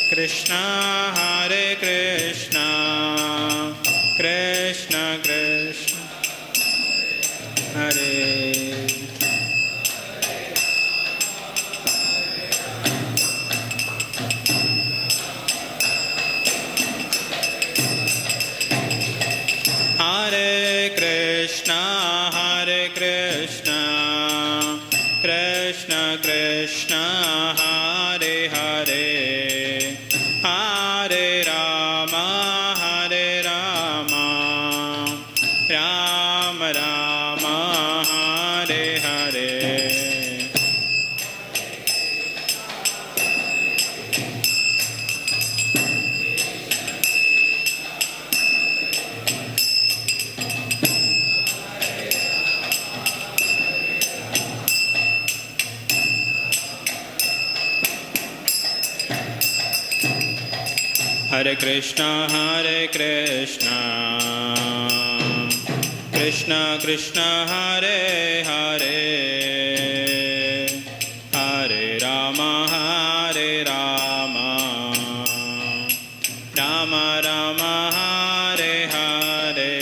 Krishna Hare Krishna, Krishna Krishna Hare Hare Krishna, Hare Krishna, Krishna Krishna Hare Hare, Hare Rama, Hare Rama, Rama Rama, Hare Hare. Hare Krishna, Krishna Krishna Hare Hare, Hare Rama, Hare Rama, Rama Rama, Hare Hare.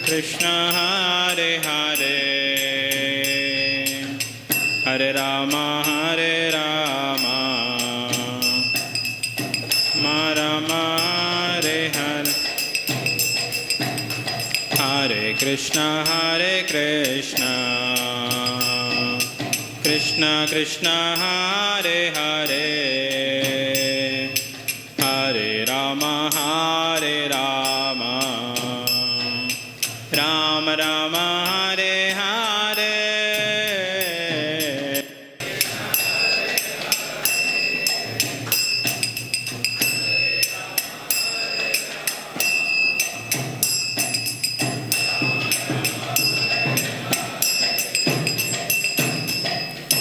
Krishna Hare Hare, Hare Rama, Hare Rama, Rama Hare Hare. Hare Krishna, Krishna Krishna Hare Hare, Hare Rama, Hare Rama, Rama Rama, Hare Hare.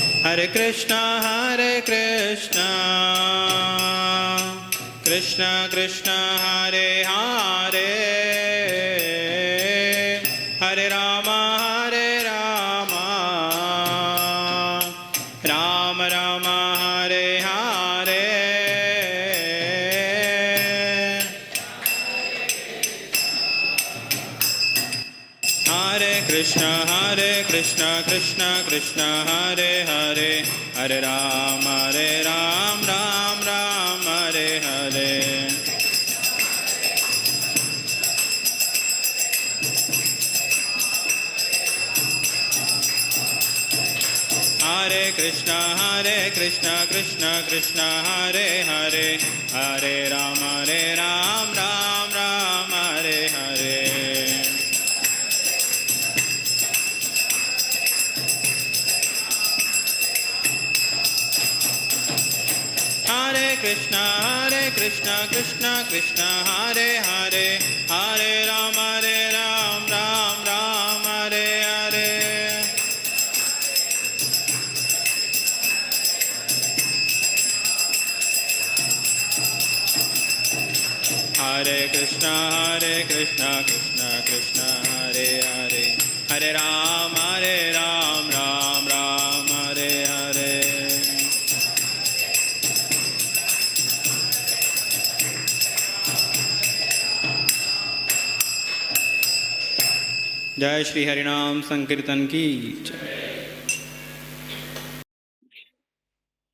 Hare Krishna, Krishna Krishna Hare Hare, Hare Rama, Hare Rama, Rama Rama, Hare Hare. Hare Krishna, Krishna Krishna Hare Hare, Hare Ram, Ram Ram, Hare Hare. Hare Krishna, Krishna Krishna Hare Hare, Hare Ram, Ram Ram, Hare Hare. Hare Krishna, Krishna Krishna Hare Hare, Hare Ram, Ram Ram, Hare Hare. Hare Krishna, Krishna Krishna Hare Hare, Hare Ram, Ram Ram, Hare Hare. Jai Shri Harinam Sankirtan ki Jai.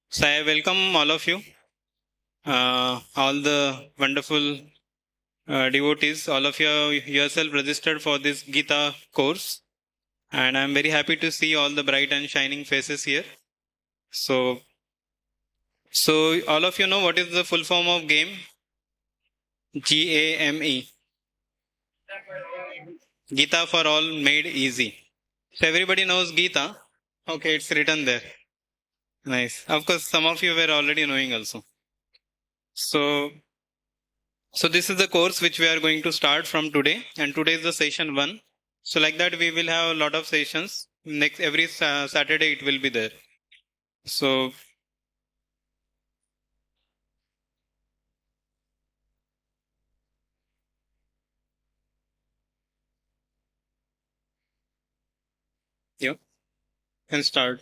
So I welcome all of you, all the wonderful devotees. All of you yourself registered for this Gita course, and I'm very happy to see all the bright and shining faces here. So all of you know what is the full form of game? GAME. Gita for all made easy. So everybody knows Gita. Okay, it's written there. Nice. Of course, some of you were already knowing also. So this is the course which we are going to start from today, and today is the session 1. So like that we will have a lot of sessions. Next every Saturday it will be there. So You can start.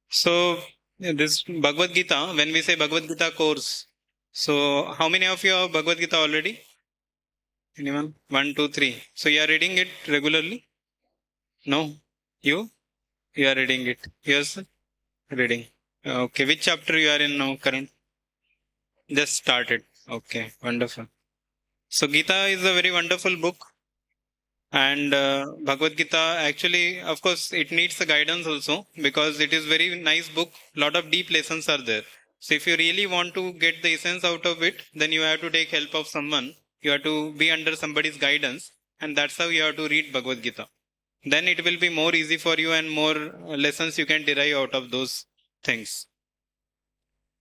So, this Bhagavad Gita, when we say Bhagavad Gita course, so how many of you have Bhagavad Gita already? Anyone? One, two, three. So you are reading it regularly? No? You? You are reading it. Yes? Reading. Okay. Which chapter you are in now, current? Just started. Okay. Wonderful. So Gita is a very wonderful book. And Bhagavad Gita, actually, of course, it needs a guidance also because it is very nice book. Lot of deep lessons are there. So if you really want to get the essence out of it, then you have to take help of someone. You have to be under somebody's guidance, and that's how you have to read Bhagavad Gita. Then it will be more easy for you and more lessons you can derive out of those things.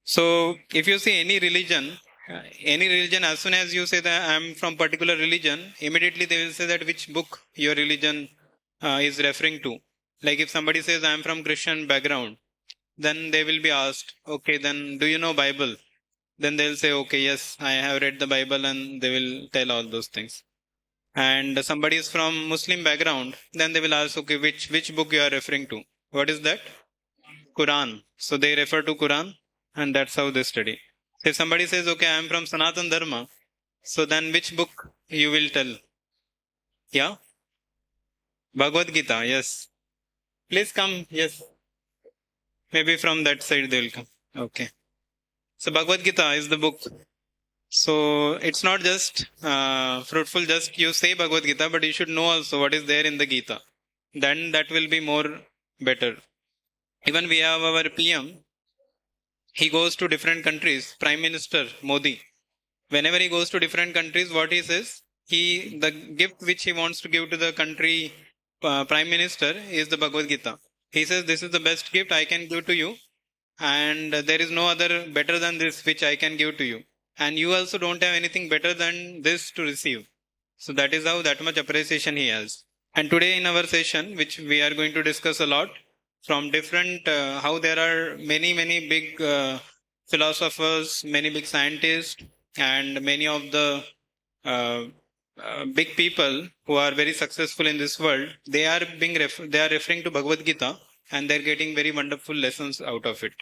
So if you see any religion, as soon as you say that I am from particular religion, immediately they will say that which book your religion is referring to. Like if somebody says I am from Christian background, then they will be asked, okay, then do you know Bible? Then they'll say, okay, yes, I have read the Bible, and they will tell all those things. And somebody is from Muslim background, then they will ask, okay, which book you are referring to? What is that? Quran. So they refer to Quran, and that's how they study. If somebody says, okay, I am from Sanatan Dharma, so then which book you will tell? Yeah? Bhagavad Gita, yes. Please come, yes. Maybe from that side they will come. Okay. So Bhagavad Gita is the book. So it's not just fruitful, just you say Bhagavad Gita, but you should know also what is there in the Gita. Then that will be more better. Even we have our PM, he goes to different countries, Prime Minister Modi. Whenever he goes to different countries, what he says, the gift which he wants to give to the country Prime Minister is the Bhagavad Gita. He says, this is the best gift I can give to you, and there is no other better than this which I can give to you. And you also don't have anything better than this to receive. So that is how that much appreciation he has. And today in our session, which we are going to discuss a lot, from different, how there are many big philosophers, many big scientists, and many of the uh, big people who are very successful in this world, they are they are referring to Bhagavad Gita, and they're getting very wonderful lessons out of it.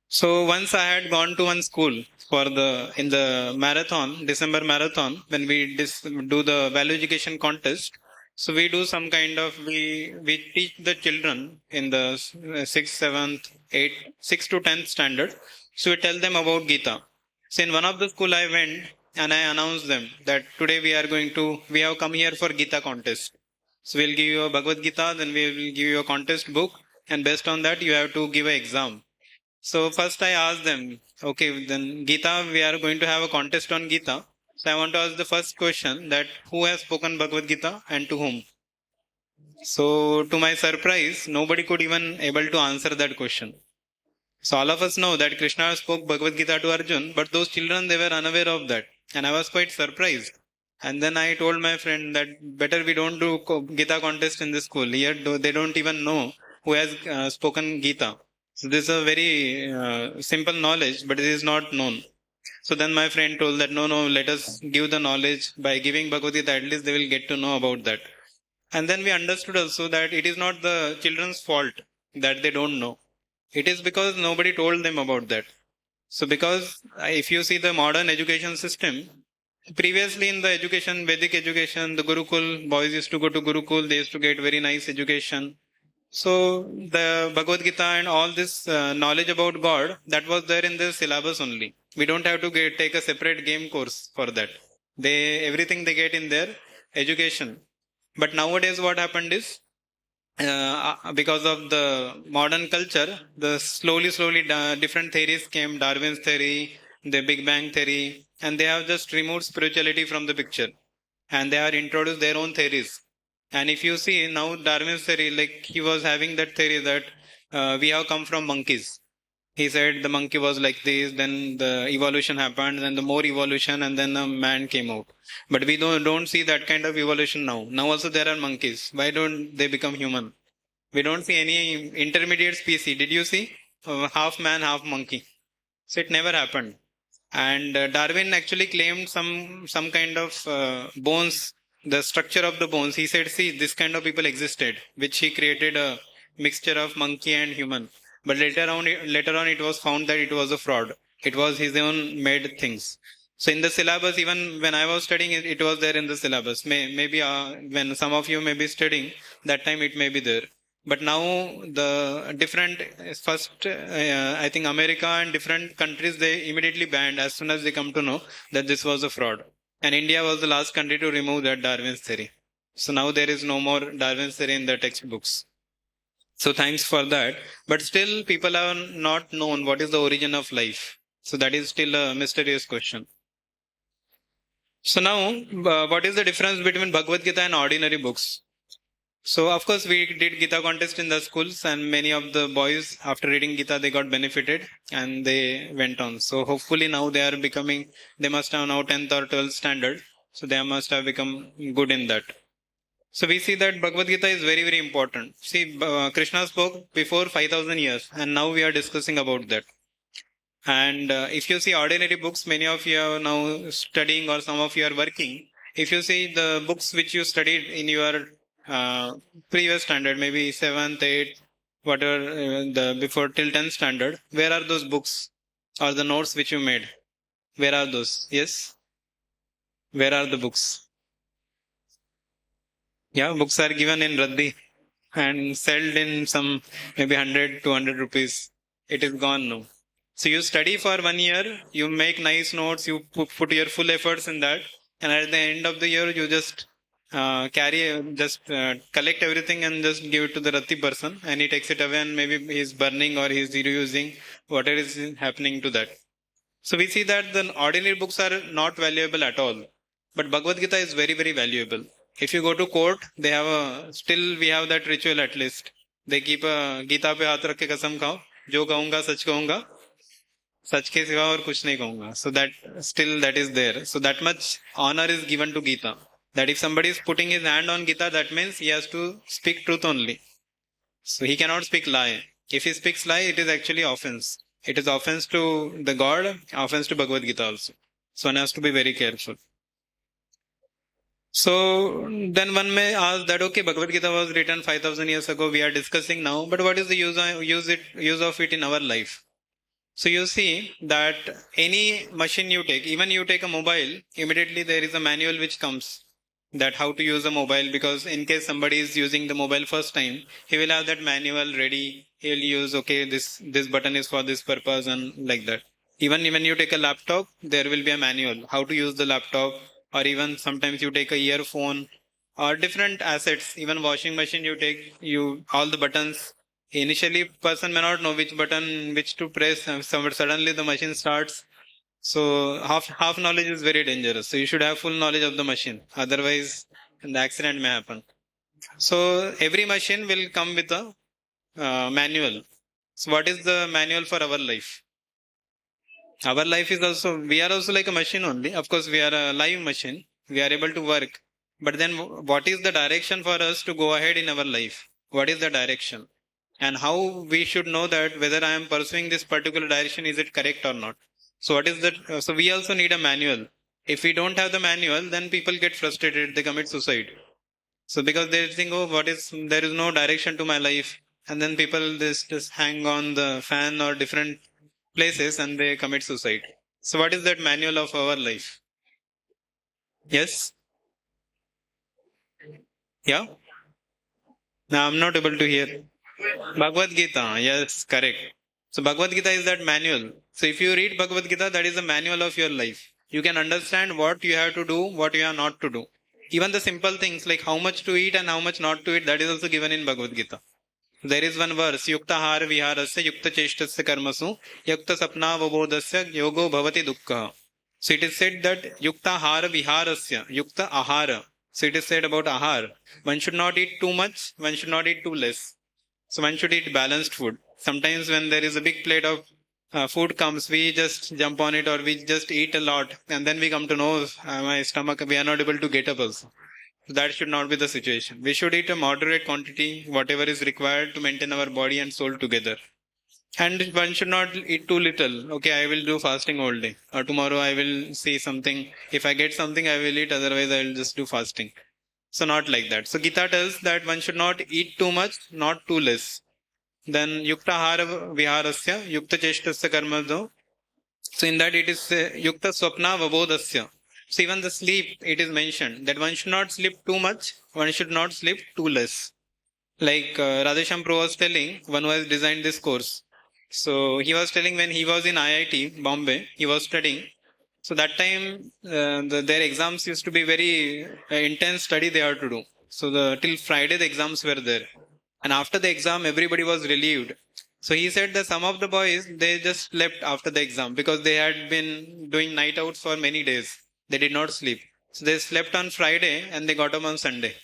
So once I had gone to one school for in the marathon, December marathon, when we do the value education contest. So we do some kind of we teach the children in the sixth, seventh, eighth, sixth to 10th standard. So we tell them about Gita. So in one of the school I went and I announced them that today we have come here for Gita contest. So we'll give you a Bhagavad Gita, then we will give you a contest book, and based on that you have to give an exam. So first I asked them, okay, then Gita, we are going to have a contest on Gita. So I want to ask the first question that who has spoken Bhagavad Gita and to whom? So to my surprise, nobody could even able to answer that question. So all of us know that Krishna spoke Bhagavad Gita to Arjun, but those children, they were unaware of that. And I was quite surprised. And then I told my friend that better we don't do Gita contest in this school. Here they don't even know who has spoken Gita. So this is a very simple knowledge, but it is not known. So then my friend told that no, let us give the knowledge. By giving Bhagavad Gita, at least they will get to know about that. And then we understood also that it is not the children's fault that they don't know. It is because nobody told them about that. So because if you see the modern education system, previously in the education, Vedic education, the Gurukul, boys used to go to Gurukul, they used to get very nice education. So the Bhagavad Gita and all this knowledge about God, that was there in the syllabus only. We don't have to take a separate game course for that. Everything they get in their education. But nowadays what happened is, because of the modern culture, the slowly different theories came, Darwin's theory, the Big Bang theory, and they have just removed spirituality from the picture. And they are introduced their own theories. And if you see now Darwin's theory, like he was having that theory that we have come from monkeys. He said the monkey was like this, then the evolution happened, then the more evolution, and then the man came out. But we don't see that kind of evolution now. Now also there are monkeys. Why don't they become human? We don't see any intermediate species. Did you see? Half man, half monkey. So it never happened. And Darwin actually claimed some kind of bones the structure of the bones. He said, see, this kind of people existed, which he created a mixture of monkey and human. But later on, it was found that it was a fraud. It was his own made things. So in the syllabus, even when I was studying it, it was there in the syllabus. Maybe when some of you may be studying, that time it may be there. But now the different first, I think America and different countries, they immediately banned as soon as they come to know that this was a fraud. And India was the last country to remove that Darwin's theory. So now there is no more Darwin's theory in the textbooks. So thanks for that. But still, people have not known what is the origin of life. So that is still a mysterious question. So now, what is the difference between Bhagavad Gita and ordinary books? So of course we did Gita contest in the schools, and many of the boys after reading Gita they got benefited and they went on. So hopefully now they are becoming, they must have now 10th or 12th standard. So they must have become good in that. So we see that Bhagavad Gita is very, very important. See, Krishna spoke before 5000 years and now we are discussing about that. And if you see ordinary books, many of you are now studying or some of you are working. If you see the books which you studied in your previous standard, maybe 7th, 8th, whatever, the before till 10th standard, where are those books or the notes which you made? Where are those? Yes? Where are the books? Yeah, books are given in Raddi and sold in some maybe 100, 200 rupees. It is gone now. So you study for 1 year, you make nice notes, you put your full efforts in that, and at the end of the year, you just collect everything and just give it to the Rati person, and he takes it away, and maybe he's burning or he's reusing, whatever is happening to that. So we see that the ordinary books are not valuable at all, but Bhagavad Gita is very, very valuable. If you go to court, they have still we have that ritual at least. They keep a Gita pe haath rakh ke kasam khao, jo kahunga sach kahunga, sach ke siva aur kuch nahi kahunga. So that still that is there. So that much honor is given to Gita. That if somebody is putting his hand on Gita, that means he has to speak truth only. So he cannot speak lie. If he speaks lie, it is actually offense. It is offense to the God, offense to Bhagavad Gita also. So one has to be very careful. So then one may ask that, okay, Bhagavad Gita was written 5000 years ago, we are discussing now, but what is the use of it in our life? So you see that any machine you take, even you take a mobile, immediately there is a manual which comes that how to use a mobile, because in case somebody is using the mobile first time, he will have that manual ready. He will use, okay, this button is for this purpose and like that. Even when you take a laptop, there will be a manual, how to use the laptop, or even sometimes you take a earphone or different assets, even washing machine you take, all the buttons. Initially, person may not know which button, which to press, and suddenly the machine starts. So half knowledge is very dangerous. So you should have full knowledge of the machine. Otherwise, the accident may happen. So every machine will come with a manual. So what is the manual for our life? Our life is also, we are also like a machine only. Of course, we are a live machine. We are able to work. But then what is the direction for us to go ahead in our life? What is the direction? And how we should know that whether I am pursuing this particular direction, is it correct or not? So what is that? So we also need a manual. If we don't have the manual, then people get frustrated. They commit suicide. So because they think, oh, there is no direction to my life. And then people just hang on the fan or different places and they commit suicide. So what is that manual of our life? Yes? Yeah? Now I'm not able to hear. Bhagavad Gita. Yes, correct. So Bhagavad Gita is that manual. So if you read Bhagavad Gita, that is the manual of your life. You can understand what you have to do, what you are not to do. Even the simple things like how much to eat and how much not to eat, that is also given in Bhagavad Gita. There is one verse, Yukta Har Viharasya Yukta Cheshtasya Karmasu Yukta Sapna Vabodasya Yogo Bhavati Dukkha. So it is said that Yukta Har Viharasya Yukta Ahara. So it is said about Ahar. One should not eat too much, one should not eat too less. So one should eat balanced food. Sometimes when there is a big plate of food comes, we just jump on it or we just eat a lot and then we come to know my stomach, we are not able to get up also. That should not be the situation. We should eat a moderate quantity, whatever is required to maintain our body and soul together. And one should not eat too little. Okay, I will do fasting all day. Or tomorrow I will see something. If I get something, I will eat. Otherwise, I will just do fasting. So not like that. So Gita tells that one should not eat too much, not too less. Then yukta hara viharasya, yukta cheshtasya karmadho. So in that it is yukta swapna vabodhasya. So even the sleep, it is mentioned that one should not sleep too much, one should not sleep too less. Like Radhesham Pro was telling, one who has designed this course. So he was telling when he was in IIT Bombay, he was studying. So that time, their exams used to be very intense study they had to do. So till Friday the exams were there, and after the exam everybody was relieved. So he said that some of the boys they just slept after the exam because they had been doing night outs for many days. They did not sleep. So they slept on Friday and they got up on Sunday.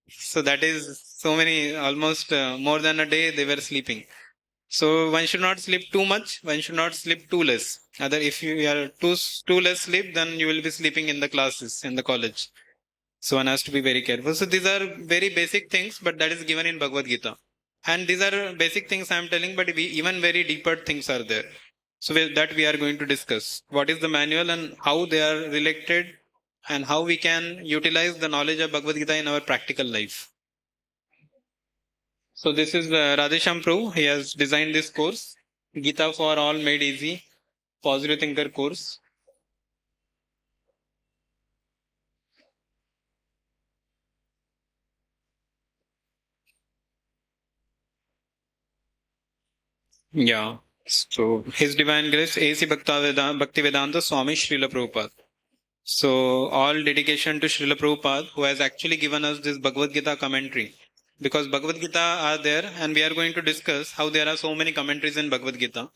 So that is so many, almost more than a day they were sleeping. So one should not sleep too much. One should not sleep too less. Other, if you are too less sleep, then you will be sleeping in the classes in the college. So one has to be very careful. So these are very basic things, but that is given in Bhagavad Gita. And these are basic things I am telling, but even very deeper things are there. So that we are going to discuss. What is the manual and how they are related, and how we can utilize the knowledge of Bhagavad Gita in our practical life. So this is Radhesham Prabhu. He has designed this course, Gita for All Made Easy, Positive Thinker course. Yeah. So His Divine Grace, A.C. Bhaktivedanta Swami Srila Prabhupada. So all dedication to Srila Prabhupada, who has actually given us this Bhagavad Gita commentary. Because Bhagavad Gita are there, and we are going to discuss how there are so many commentaries in Bhagavad Gita.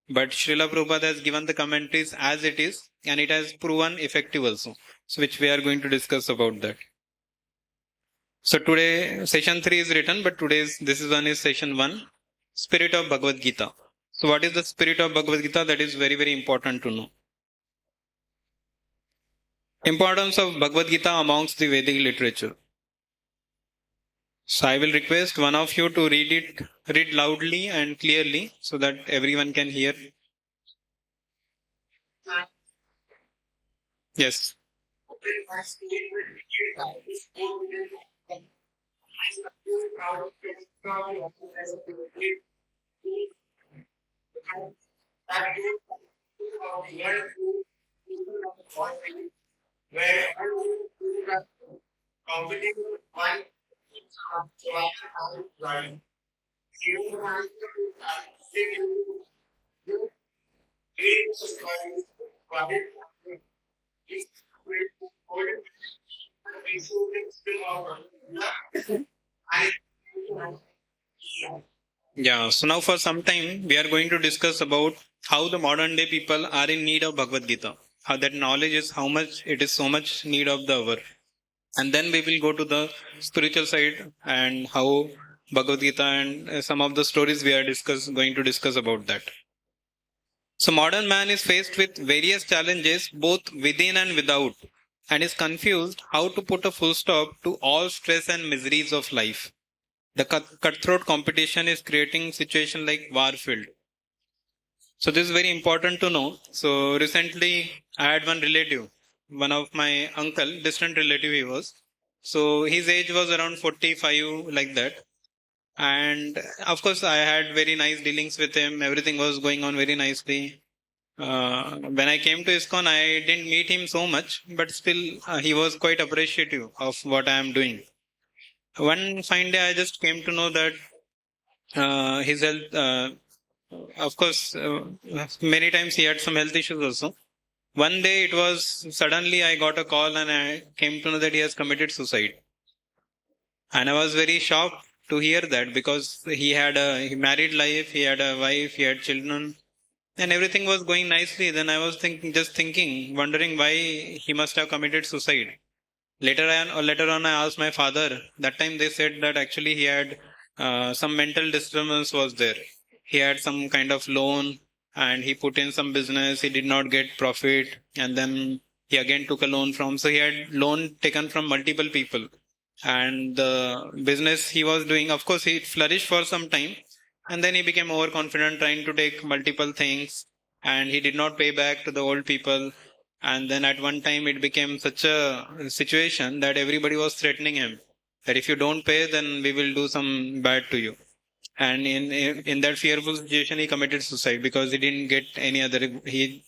But Srila Prabhupada has given the commentaries as it is, and it has proven effective also. So which we are going to discuss about that. So today session 3 is written, but this is one is session 1, Spirit of Bhagavad Gita. So what is the spirit of Bhagavad Gita? That is very, very important to know. Importance of Bhagavad Gita amongst the Vedic literature. So I will request one of you to read loudly and clearly so that everyone can hear. Yes. Yeah, so now for some time we are going to discuss about how the modern day people are in need of Bhagavad Gita. How that knowledge is how much it is so much need of the hour. And then we will go to the spiritual side and how Bhagavad Gita and some of the stories we are going to discuss about that. So modern man is faced with various challenges both within and without, and is confused how to put a full stop to all stress and miseries of life. The cutthroat competition is creating situation like warfield. So this is very important to know. So recently I had one relative, one of my uncle, distant relative he was. So his age was around 45 like that. And of course I had very nice dealings with him. Everything was going on very nicely. When I came to ISKCON, I didn't meet him so much, but still he was quite appreciative of what I am doing. One fine day I just came to know that his health, of course, many times he had some health issues also. One day it was suddenly I got a call and I came to know that he has committed suicide. And I was very shocked to hear that because he had a married life, he had a wife, he had children, and everything was going nicely. Then I was thinking, wondering why he must have committed suicide. Later on, I asked my father. That time they said that actually he had some mental disturbance was there. He had some kind of loan and he put in some business. He did not get profit, and then he again took a loan from. So he had loan taken from multiple people, and the business he was doing, of course, he flourished for some time, and then he became overconfident, trying to take multiple things, and he did not pay back to the old people. And then at one time it became such a situation that everybody was threatening him that if you don't pay, then we will do some bad to you. And in that fearful situation, he committed suicide because he didn't get any other. He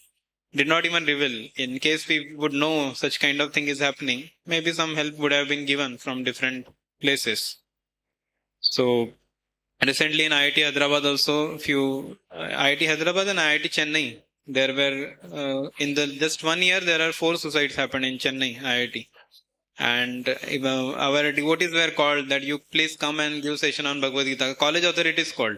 did not even reveal. In case we would know such kind of thing is happening, maybe some help would have been given from different places. So recently in IIT Hyderabad also few IIT Hyderabad and IIT Chennai, there were in the just 1 year there are 4 suicides happened in Chennai IIT. And our devotees were called that you please come and give session on Bhagavad Gita. College authorities called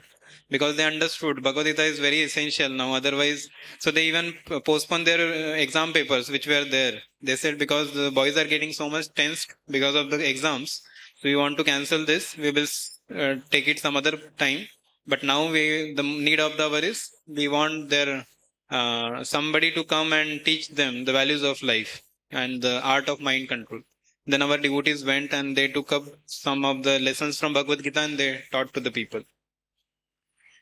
because they understood Bhagavad Gita is very essential now. Otherwise, so they even postponed their exam papers which were there. They said because the boys are getting so much tensed because of the exams, so we want to cancel this. We will take it some other time. But now the need of the hour is we want their somebody to come and teach them the values of life and the art of mind control. Then our devotees went and they took up some of the lessons from Bhagavad Gita and they taught to the people.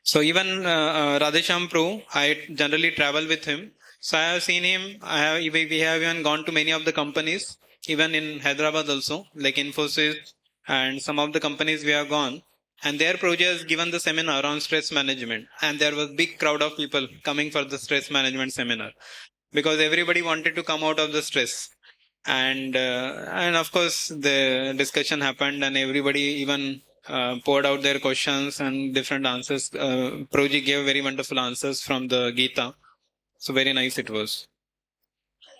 So even Radhesham Prabhu, I generally travel with him. So I have seen him. We have even gone to many of the companies, even in Hyderabad also, like Infosys and some of the companies we have gone. And there Prabhuji has given the seminar on stress management. And there was big crowd of people coming for the stress management seminar because everybody wanted to come out of the stress. And of course the discussion happened and everybody even poured out their questions and different answers. Prabhuji gave very wonderful answers from the Gita. So very nice it was.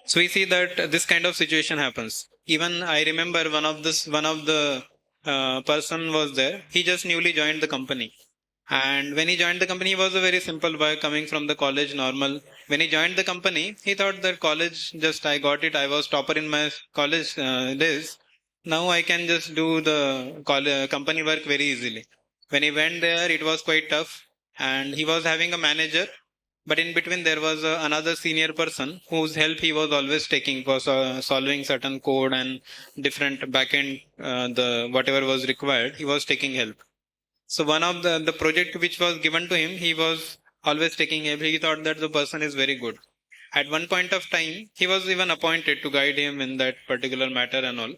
So we see that this kind of situation happens. Even I remember one of the person was there. He just newly joined the company. And when he joined the company, he was a very simple boy coming from the college normal. When he joined the company, he thought that college just I got it. I was topper in my college days. Now I can just do the company work very easily. When he went there, it was quite tough, and he was having a manager. But in between, there was another senior person whose help he was always taking for solving certain code and different backend, the whatever was required. He was taking help. So one of the project which was given to him, he was always taking help. He thought that the person is very good. At one point of time, he was even appointed to guide him in that particular matter and all.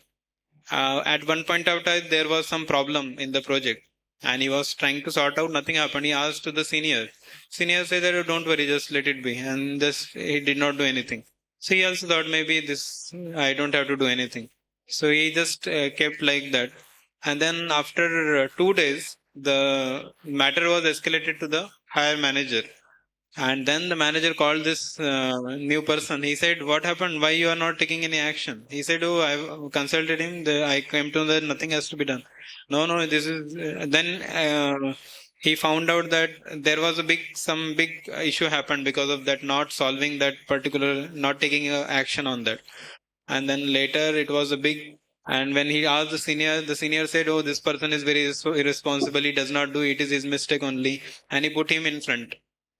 At one point of time, there was some problem in the project, and he was trying to sort out. Nothing happened. He asked to the senior. Senior said that, "Oh, don't worry, just let it be," and just he did not do anything. So he also thought maybe this I don't have to do anything. So he just kept like that. And then after 2 days, the matter was escalated to the higher manager. And then the manager called this new person. He said, "What happened? Why you are not taking any action?" He said, "Oh, I consulted him. I came to that nothing has to be done." No, no, this is. Then he found out that there was some big issue happened because of that not solving that particular, not taking action on that. And then later it was a big. And when he asked the senior said, "Oh, this person is very irresponsible. He does not do it. It is his mistake only." And he put him in front.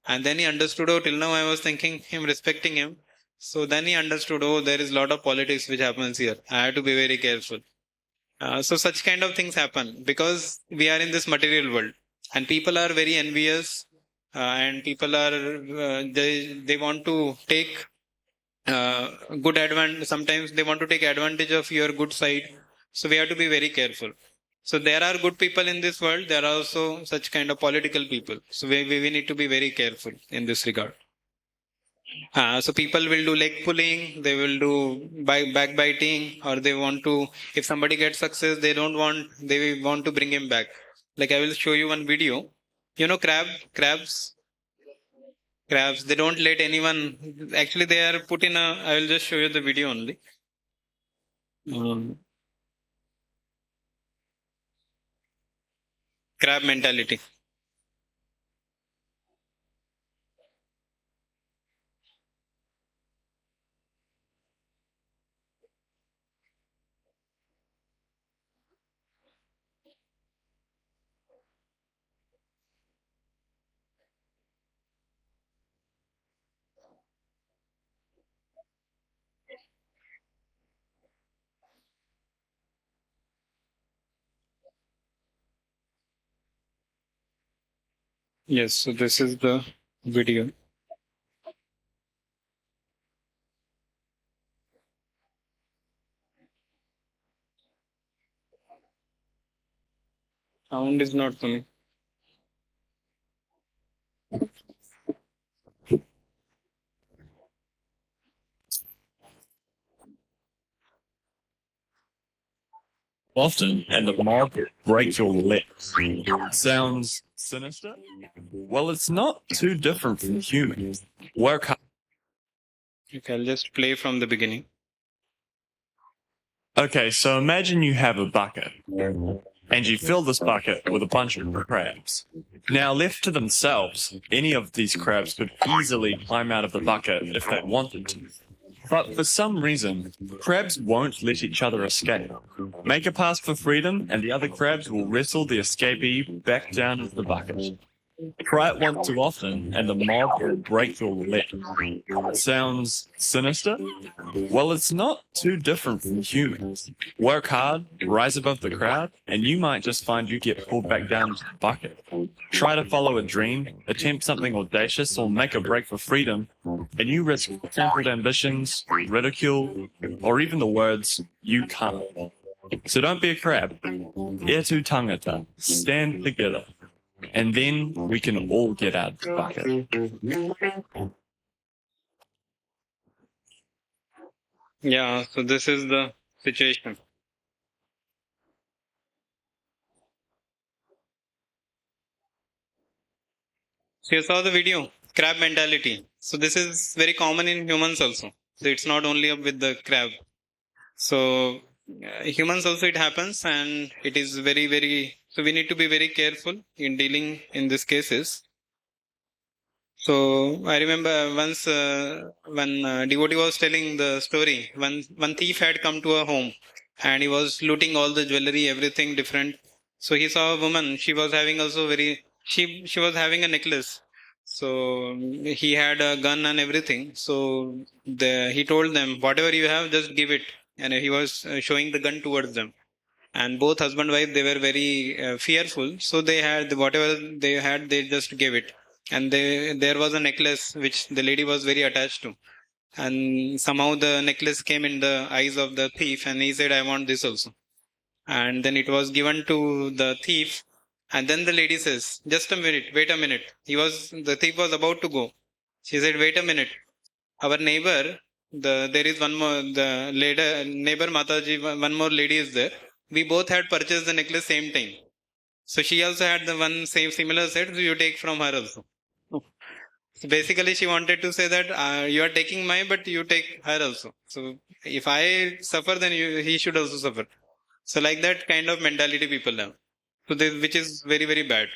And then he understood, oh, till now I was thinking him, respecting him. So then he understood, oh, there is a lot of politics which happens here. I have to be very careful. So such kind of things happen because we are in this material world and people are very envious and people are, they want to take good advantage. Sometimes they want to take advantage of your good side. So we have to be very careful. So there are good people in this world. There are also such kind of political people. So we need to be very careful in this regard. So people will do leg pulling, they will do backbiting, or they want to, if somebody gets success, they want to bring him back. Like I will show you one video. You know, crabs, they don't let anyone, actually they are put in a, I will just show you the video only. Um, Crab mentality. Yes, so this is the video. Sound is not coming. Often, and the market breaks your legs. Sounds sinister? Well, it's not too different from humans. Work hard. Okay, I'll just play from the beginning. Okay, so imagine you have a bucket, and you fill this bucket with a bunch of crabs. Now, left to themselves, any of these crabs could easily climb out of the bucket if they wanted to. But for some reason, crabs won't let each other escape. Make a pass for freedom, and the other crabs will wrestle the escapee back down into the bucket. Try it once too often, and the mob will break your leg. Sounds sinister? Well, it's not too different from humans. Work hard, rise above the crowd, and you might just find you get pulled back down into the bucket. Try to follow a dream, attempt something audacious, or make a break for freedom, and you risk trampled ambitions, ridicule, or even the words, "you can't." So don't be a crab. E tu tangata. Stand together. And then we can all get out of the bucket. Yeah, so this is the situation. So you saw the video, crab mentality. So this is very common in humans also. So it's not only up with the crab. So humans also it happens, and it is very, very, so we need to be very careful in dealing in these cases. So I remember once when devotee was telling the story, one thief had come to a home and he was looting all the jewelry, everything different. So he saw a woman. She was having also she was having a necklace. So he had a gun and everything. So he told them, whatever you have, just give it. And he was showing the gun towards them. And both husband and wife, they were very fearful. So they had whatever they had, they just gave it. And there was a necklace which the lady was very attached to. And somehow the necklace came in the eyes of the thief, and he said, I want this also. And then it was given to the thief. And then the lady says, just a minute, wait a minute. The thief was about to go. She said, wait a minute. Our neighbor, there is one more, the neighbor Mataji, one more lady is there. We both had purchased the necklace same time. So she also had the one same similar set, so you take from her also. So basically, she wanted to say that you are taking mine, but you take her also. So if I suffer, then he should also suffer. So like that kind of mentality people have. So which is very, very bad.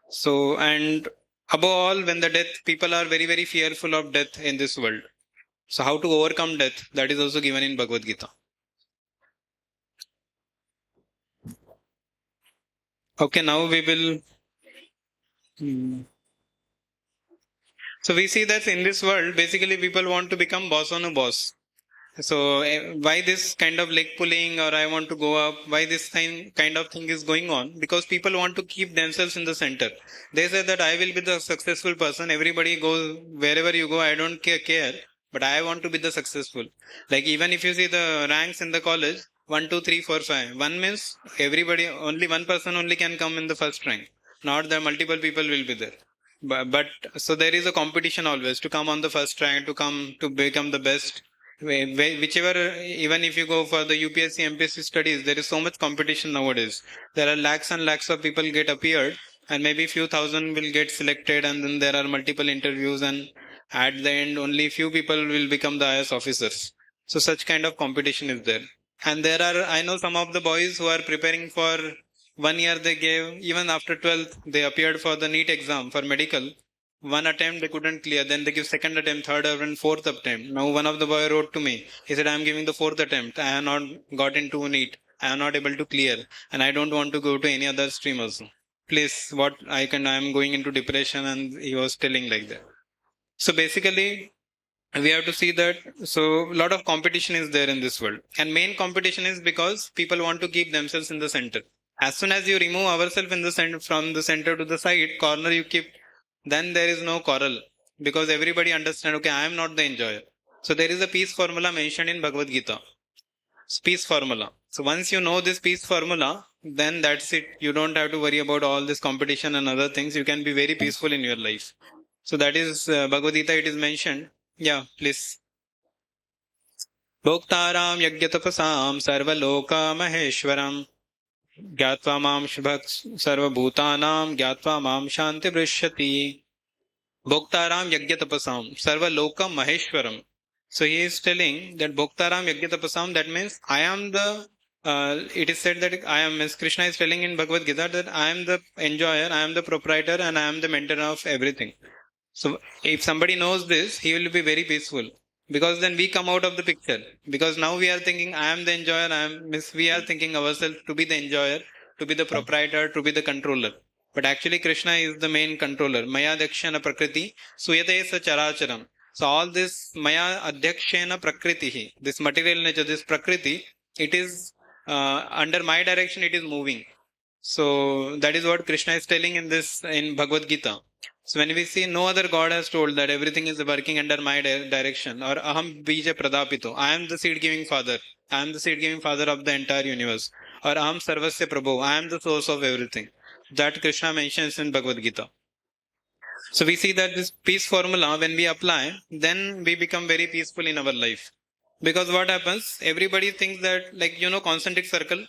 So, and above all, when the death, people are very, very fearful of death in this world. So how to overcome death, that is also given in Bhagavad Gita. Okay, now we will. So we see that in this world, basically people want to become boss on a boss. So why this kind of leg pulling, or I want to go up, why this kind of thing is going on? Because people want to keep themselves in the center. They say that I will be the successful person. Everybody goes, wherever you go, I don't care, but I want to be the successful. Like even if you see the ranks in the college, 1, 2, 3, 4, 5. 1 means everybody, only one person only can come in the first rank. Not that multiple people will be there. But so there is a competition always to come on the first rank, to become the best. Whichever, even if you go for the UPSC, MPSC studies, there is so much competition nowadays. There are lakhs and lakhs of people get appeared, and maybe few thousand will get selected, and then there are multiple interviews, and at the end, only few people will become the IAS officers. So such kind of competition is there. And I know some of the boys who are preparing for 1 year they gave, even after 12th, they appeared for the NEET exam for medical. One attempt they couldn't clear, then they give second attempt, third attempt, fourth attempt. Now one of the boy wrote to me. He said, I am giving the fourth attempt. I have not got into NEET. I am not able to clear, and I don't want to go to any other stream also. Please, I am going into depression, and he was telling like that. So basically, we have to see that, so a lot of competition is there in this world, and main competition is because people want to keep themselves in the center. As soon as you remove ourselves in the center, from the center to the side corner you keep, then there is no quarrel, because everybody understand, okay, I am not the enjoyer. So there is a peace formula mentioned in Bhagavad Gita. Peace formula. So once you know this peace formula, then that's it. You don't have to worry about all this competition and other things. You can be very peaceful in your life. So that is Bhagavad Gita, it is mentioned. Yeah, please. Bhoktaram yagyatapasam sarvaloka maheshwaram gyatva mam shubhak sarvabhutanam gyatva mam shanti brishyati. Bhoktaram yagyatapasam sarvaloka maheshwaram. So he is telling that Bhoktaram yagyatapasam, that means I am the it is said that I am, as Krishna is telling in Bhagavad Gita, that I am the enjoyer, I am the proprietor, and I am the maintainer of everything. So if somebody knows this, he will be very peaceful, because then we come out of the picture. Because now we are thinking, I am the enjoyer. We are thinking ourselves to be the enjoyer, to be the proprietor, to be the controller. But actually, Krishna is the main controller. Maya Dakshana Prakriti Suyate Sa Characharam. So all this Maya Adhyakshena Prakriti, this material nature, this Prakriti, it is under my direction. It is moving. So that is what Krishna is telling in Bhagavad Gita. So when we see no other God has told that everything is working under my direction, or aham bija pradapito, I am the seed giving father, I am the seed giving father of the entire universe, or aham sarvasya prabhu, I am the source of everything. That Krishna mentions in Bhagavad Gita. So we see that this peace formula, when we apply, then we become very peaceful in our life. Because what happens, everybody thinks that, like, concentric circle.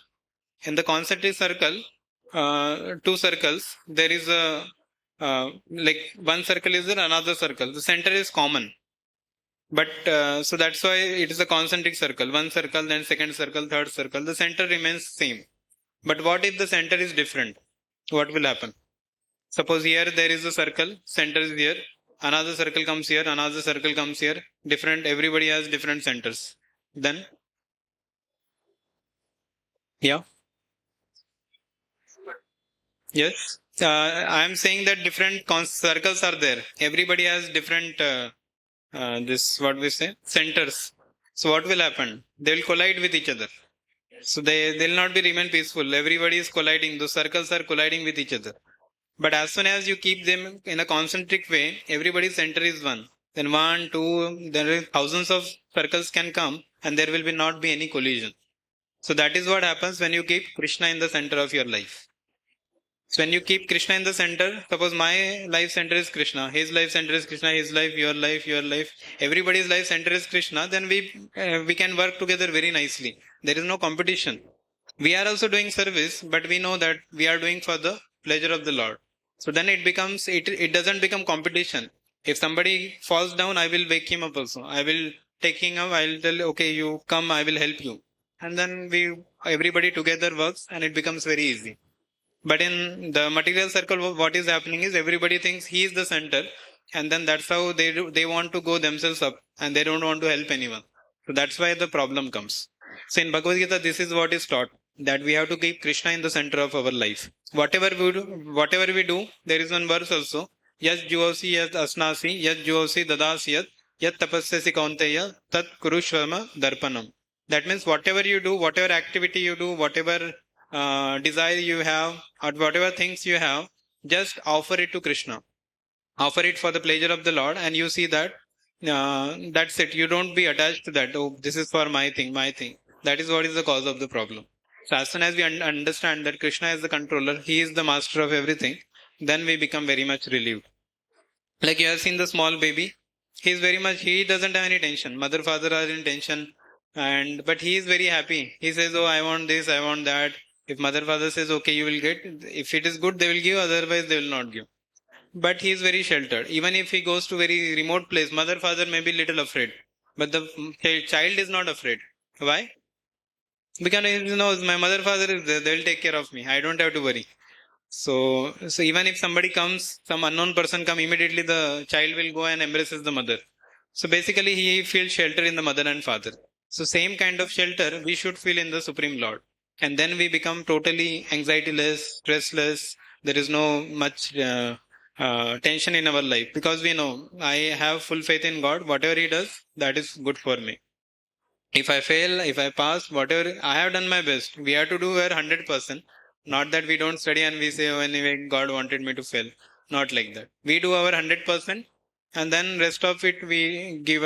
In the concentric circle, two circles, there is a like one circle is there, another circle. The center is common. But so that's why it is a concentric circle. One circle, then second circle, third circle. The center remains same. But what if the center is different? What will happen? Suppose here there is a circle, center is here, another circle comes here, another circle comes here. Different, everybody has different centers. Then, yeah. Yes. I am saying that different circles are there. Everybody has different, this, what we say, centers. So what will happen? They will collide with each other. So they'll not be remain peaceful. Everybody is colliding. Those circles are colliding with each other. But as soon as you keep them in a concentric way, everybody's center is one. Then one, two, there are thousands of circles can come, and there will not be any collision. So that is what happens when you keep Krishna in the center of your life. So when you keep Krishna in the center, suppose my life center is Krishna, his life center is Krishna, his life, your life, everybody's life center is Krishna, then we can work together very nicely. There is no competition. We are also doing service, but we know that we are doing for the pleasure of the Lord. So then it doesn't become competition. If somebody falls down, I will wake him up also. I will take him up, I will tell, okay, you come, I will help you. And then everybody together works, and it becomes very easy. But in the material circle, what is happening is everybody thinks he is the center, and then that's how they want to go themselves up, and they don't want to help anyone. So that's why the problem comes. So in Bhagavad Gita, this is what is taught, that we have to keep Krishna in the center of our life. Whatever we do, there is one verse also. Yas juosi yas asnasi, yas juosi dadas yat tapasyasi kaunteya, tat kurushvama darpanam. That means whatever you do, whatever activity you do, whatever desire you have, or whatever things you have, just offer it to Krishna. Offer it for the pleasure of the Lord, and you see that that's it. You don't be attached to that. Oh, this is for my thing. That is what is the cause of the problem. So as soon as we understand that Krishna is the controller, he is the master of everything, then we become very much relieved. Like you have seen the small baby, he doesn't have any tension. Mother, father are in tension, but he is very happy. He says, oh, I want this, I want that. If mother, father says, okay, you will get, if it is good, they will give, otherwise they will not give. But he is very sheltered. Even if he goes to very remote place, mother, father may be little afraid. But the child is not afraid. Why? Because he knows my mother, father is there, they will take care of me. I don't have to worry. So even if somebody comes, some unknown person come, immediately the child will go and embraces the mother. So basically he feels shelter in the mother and father. So same kind of shelter we should feel in the Supreme Lord. And then we become totally anxiety-less, stressless. There is no much tension in our life, because we know I have full faith in God. Whatever he does, that is good for me. If I fail, if I pass, whatever, I have done my best. We have to do our 100%. Not that we don't study and we say, oh, anyway, God wanted me to fail. Not like that. We do our 100%, and then rest of it we give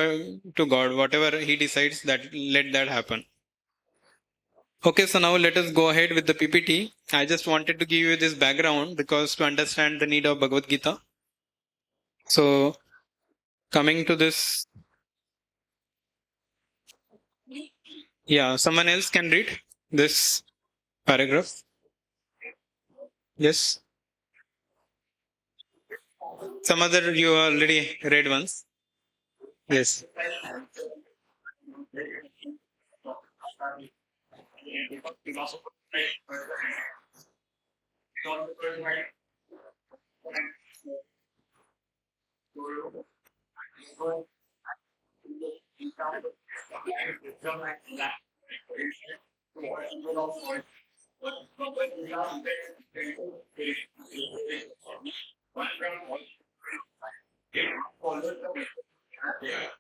to God. Whatever he decides, that let that happen. Okay, so now let us go ahead with the PPT. I just wanted to give you this background because to understand the need of Bhagavad Gita. So, coming to this, yeah, someone else can read this paragraph. Yes, some other you already read once. Yes.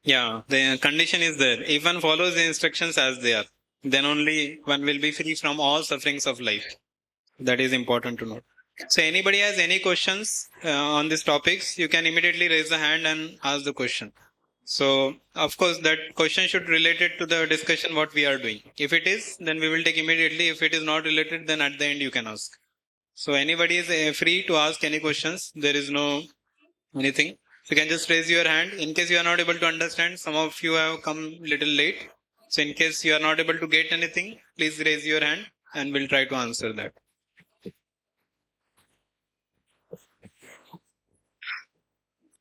Yeah, the condition is there. If one follows the instructions as they are, then only one will be free from all sufferings of life. That is important to note. So, anybody has any questions on these topics, you can immediately raise the hand and ask the question. So, of course, that question should relate it to the discussion what we are doing. If it is, then we will take immediately. If it is not related, then at the end you can ask. So, anybody is free to ask any questions. There is no anything. You can just raise your hand. In case you are not able to understand, some of you have come little late. So, in case you are not able to get anything, please raise your hand and we'll try to answer that.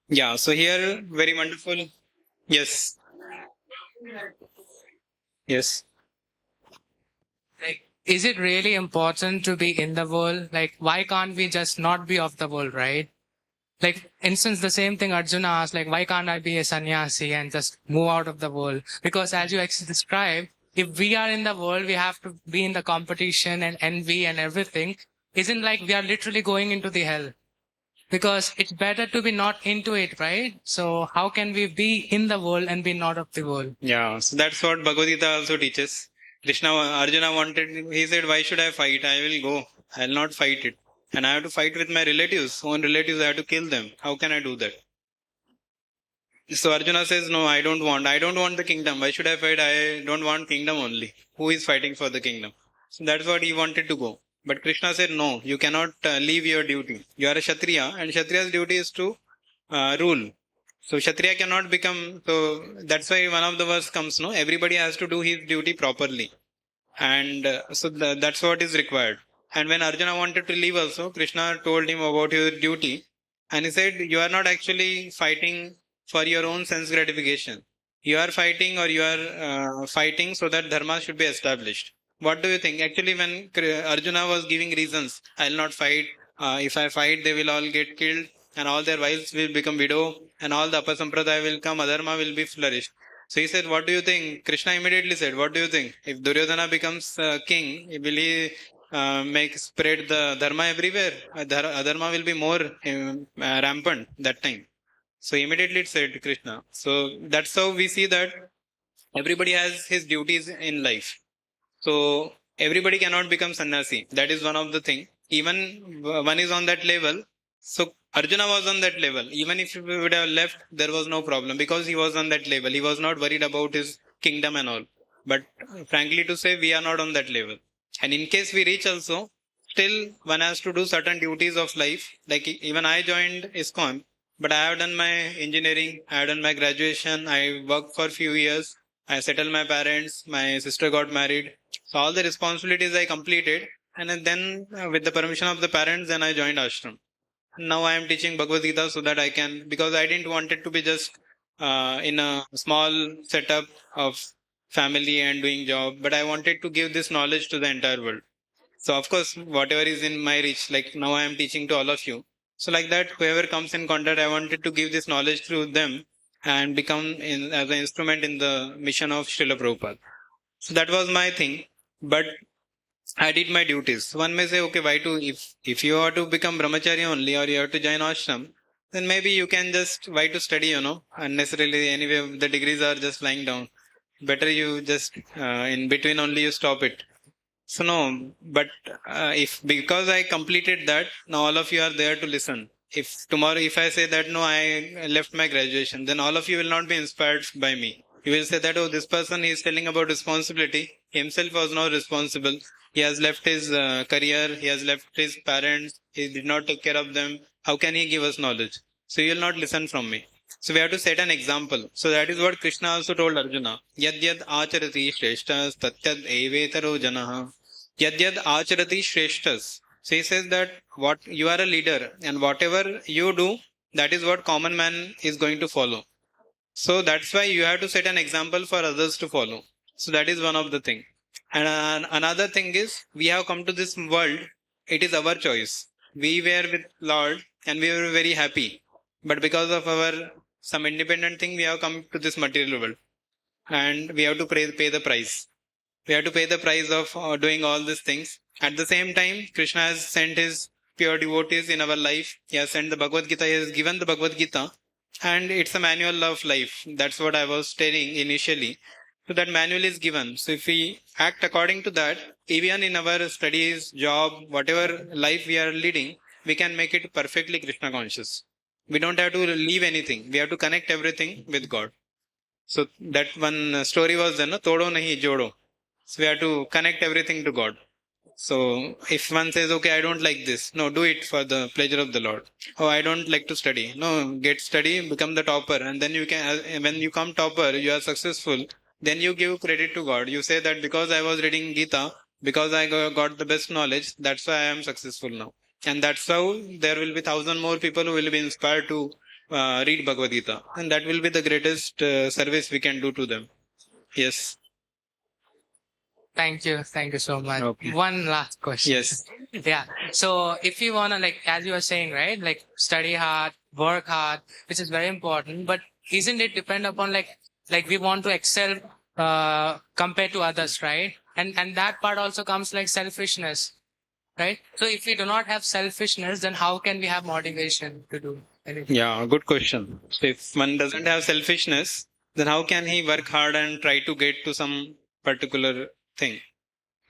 Yeah, so here, very wonderful. Yes, yes. Like, is it really important to be in the world? Like, why can't we just not be of the world, right? Like, instance, the same thing Arjuna asked, like, why can't I be a sannyasi and just move out of the world? Because as you described, if we are in the world, we have to be in the competition and envy and everything. Isn't like we are literally going into the hell? Because it's better to be not into it, right? So how can we be in the world and be not of the world? Yeah, so that's what Bhagavad Gita also teaches. Arjuna wanted, he said, why should I fight? I will go. I will not fight it. And I have to fight with my relatives. Own relatives, I have to kill them. How can I do that? So Arjuna says, no, I don't want. I don't want the kingdom. Why should I fight? I don't want kingdom only. Who is fighting for the kingdom? So that's what he wanted to go. But Krishna said, no, you cannot leave your duty. You are a Kshatriya and Kshatriya's duty is to rule. So Kshatriya cannot become, so that's why one of the verse comes, no, everybody has to do his duty properly. And that's what is required. And when Arjuna wanted to leave also, Krishna told him about his duty. And he said, you are not actually fighting for your own sense gratification. You are fighting or you are fighting so that dharma should be established. What do you think? Actually, when Arjuna was giving reasons, I will not fight. If I fight, they will all get killed and all their wives will become widow and all the apasampradaya will come, adharma will be flourished. So he said, what do you think? Krishna immediately said, what do you think? If Duryodhana becomes king, will he make spread the dharma everywhere? Adharma will be more rampant that time. So immediately it said Krishna. So that's how we see that everybody has his duties in life. So everybody cannot become sannyasi. That is one of the thing. Even one is on that level. So Arjuna was on that level. Even if he would have left, there was no problem because he was on that level. He was not worried about his kingdom and all. But frankly to say, we are not on that level. And in case we reach also, still one has to do certain duties of life. Like even I joined ISKCON, but I have done my engineering, I have done my graduation, I worked for a few years, I settled my parents, my sister got married. So all the responsibilities I completed, and then with the permission of the parents, then I joined ashram. Now I am teaching Bhagavad Gita so that I can, because I didn't want it to be just in a small setup of family and doing job, but I wanted to give this knowledge to the entire world. So of course, whatever is in my reach, like now I am teaching to all of you. So like that, whoever comes in contact, I wanted to give this knowledge through them and become as an instrument in the mission of Srila Prabhupada. So that was my thing. But I did my duties. One may say, okay, why to, if you are to become brahmachari only or you have to join ashram, then maybe you can just, why to study, unnecessarily. Anyway, the degrees are just lying down. Better you just, in between only you stop it. So no, but because I completed that, now all of you are there to listen. If tomorrow, if I say that no, I left my graduation, then all of you will not be inspired by me. You will say that, oh, this person is telling about responsibility. himself was now responsible. He has left his career, he has left his parents, he did not take care of them. How can he give us knowledge? So you will not listen from me. So we have to set an example. So that is what Krishna also told Arjuna. Yad yad acharati shreshtas tatyad evetaro janaha. Yad yad acharati shreshtas. So he says that what you are a leader and whatever you do, that is what common man is going to follow. So that's why you have to set an example for others to follow. So that is one of the thing. And another thing is we have come to this world. It is our choice. We were with Lord and we were very happy. But because of our some independent thing, we have come to this material world. And we have to pay the price. We have to pay the price of doing all these things. At the same time, Krishna has sent his pure devotees in our life. He has sent the Bhagavad Gita. He has given the Bhagavad Gita. And it's a manual of life. That's what I was telling initially. So that manual is given. So if we act according to that, even in our studies, job, whatever life we are leading, we can make it perfectly Krishna conscious. We don't have to leave anything. We have to connect everything with God. So that one story was there, no? Todo nahi jodo. So we have to connect everything to God. So if one says, okay, I don't like this, no, do it for the pleasure of the Lord. Oh, I don't like to study. No, get study, become the topper. And then you can, when you come topper, you are successful. Then you give credit to God. You say that because I was reading Gita, because I got the best knowledge, that's why I am successful now. And that's how there will be 1,000 more people who will be inspired to read Bhagavad Gita. And that will be the greatest service we can do to them. Yes. Thank you so much. Okay. One last question. Yes. Yeah. So if you wanna, like, as you were saying, right, like study hard, work hard, which is very important, but isn't it depend upon like we want to excel compared to others, right? And that part also comes like selfishness, right? So if we do not have selfishness, then how can we have motivation to do anything? Yeah, good question. So if one doesn't have selfishness, then how can he work hard and try to get to some particular thing?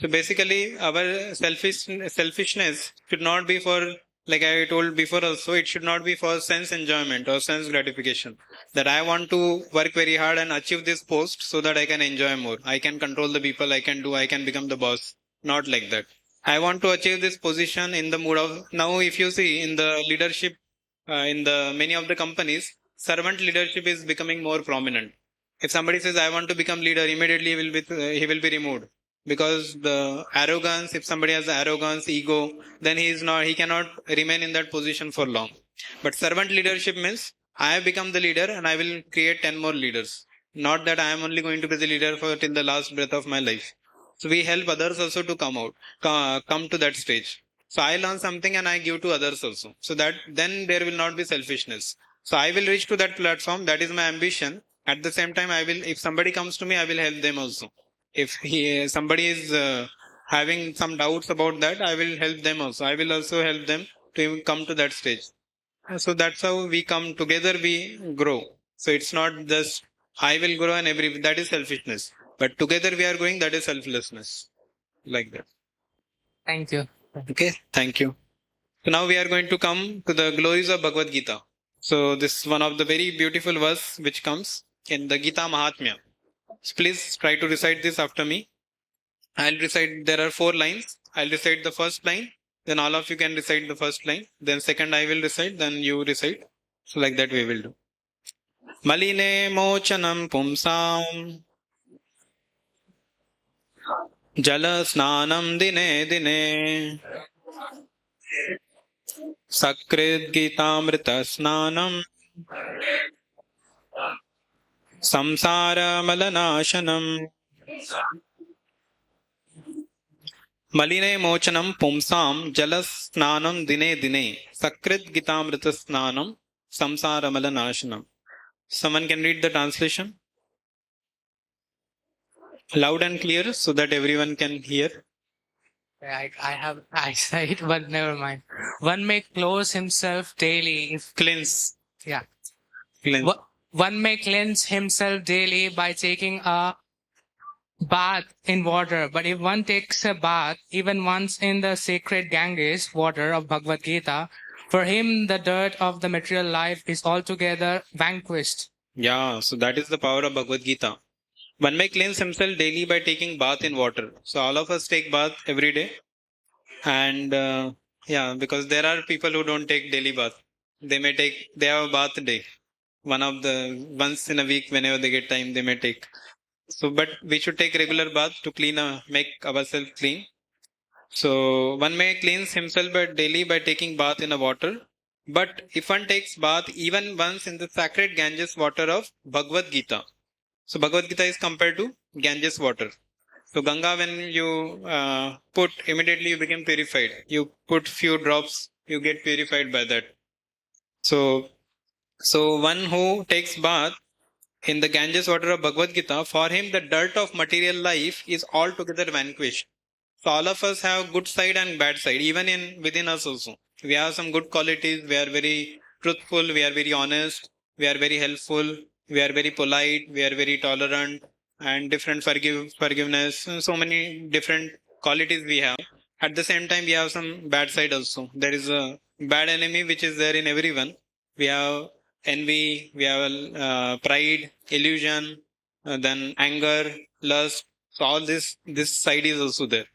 So basically, our selfishness should not be for, like I told before also, it should not be for sense enjoyment or sense gratification. That I want to work very hard and achieve this post so that I can enjoy more. I can control the people, I can become the boss. Not like that. I want to achieve this position in the mood of, now if you see in the leadership, in the many of the companies, servant leadership is becoming more prominent. If somebody says, I want to become leader, immediately he will be removed. Because the arrogance, if somebody has the arrogance, ego, then he cannot remain in that position for long. But servant leadership means, I have become the leader and I will create 10 more leaders. Not that I am only going to be the leader for till the last breath of my life. So we help others also to come to that stage. So I learn something and I give to others also. So that then there will not be selfishness. So I will reach to that platform. That is my ambition. At the same time, if somebody comes to me, I will help them also. If somebody is having some doubts about that, I will help them also. I will also help them to come to that stage. So that's how we come together, we grow. So it's not just I will grow and that is selfishness. But together we are growing, that is selflessness. Like that. Thank you. Okay, thank you. So now we are going to come to the glories of Bhagavad Gita. So this is one of the very beautiful verse which comes in the Gita Mahatmya. So please try to recite this after me. I'll recite, there are 4 lines. I'll recite the first line. Then all of you can recite the first line. Then second I will recite. Then you recite. So like that we will do. Maline mochanam pumsam. Jala snanam dine dine. Sakrit Gitamrita snanam. Samsara malanashanam. Maline mochanam pumsam jalas snanam dine dine. Sakrit Gitamrita snanam. Samsara malanashanam. Someone can read the translation? Loud and clear so that everyone can hear. I have eyesight, but never mind. One may close himself daily if Cleanse. yeah. Cleanse. One may cleanse himself daily by taking a bath in water, but if one takes a bath even once in the sacred Ganges water of Bhagavad Gita, for him the dirt of the material life is altogether vanquished. Yeah, so that is the power of Bhagavad Gita. One may cleanse himself daily by taking bath in water. So all of us take bath every day, and yeah, because there are people who don't take daily bath. They have a bath day. Once in a week, whenever they get time, they may take. So, but we should take regular bath to make ourselves clean. So one may cleanse himself daily by taking bath in a water. But if one takes bath even once in the sacred Ganges water of Bhagavad Gita. So Bhagavad Gita is compared to Ganges water. So Ganga, when you immediately you become purified. You put few drops, you get purified by that. So one who takes bath in the Ganges water of Bhagavad Gita, for him the dirt of material life is altogether vanquished. So all of us have good side and bad side, even within us also. We have some good qualities. We are very truthful. We are very honest. We are very helpful. We are very polite. We are very tolerant and different forgiveness. So many different qualities we have. At the same time, we have some bad side also. There is a bad enemy which is there in everyone. We have envy. We have pride, illusion, then anger, lust. So all this side is also there.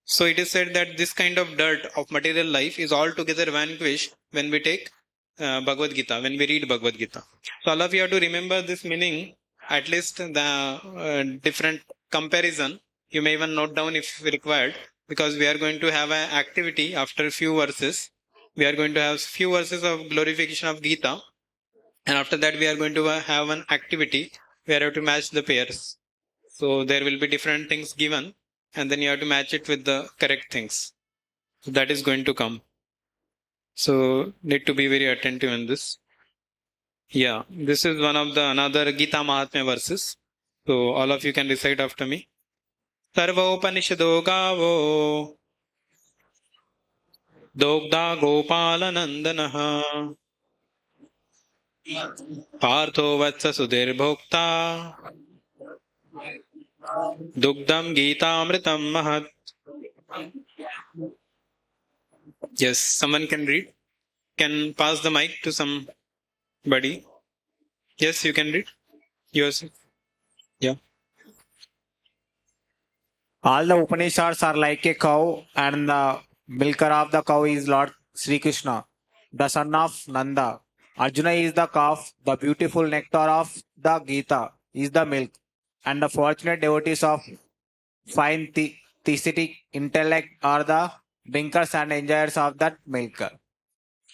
So it is said that this kind of dirt of material life is altogether vanquished when we take Bhagavad Gita, when we read Bhagavad Gita. So all of you have to remember this meaning, at least the different comparison. You may even note down if required, because we are going to have an activity after a few verses. We are going to have few verses of glorification of Gita, and after that we are going to have an activity where you have to match the pairs. So there will be different things given, and then you have to match it with the correct things. So that is going to come. So need to be very attentive in this. Yeah, this is one of the another Gita Mahatmya verses. So all of you can recite after me. Sarvopanishado gavo Dogda Gopalanandanaha Partho Vatsa Sudirbhokta Dugdam Gita Amritam Mahat. Yes, someone can read. Can pass the mic to somebody. Yes, you can read. Yours. Yeah. All the Upanishads are like a cow, and the milker of the cow is Lord Sri Krishna, the son of Nanda. Arjuna is the calf, the beautiful nectar of the Gita is the milk, and the fortunate devotees of fine theistic intellect are the drinkers and enjoyers of that milk.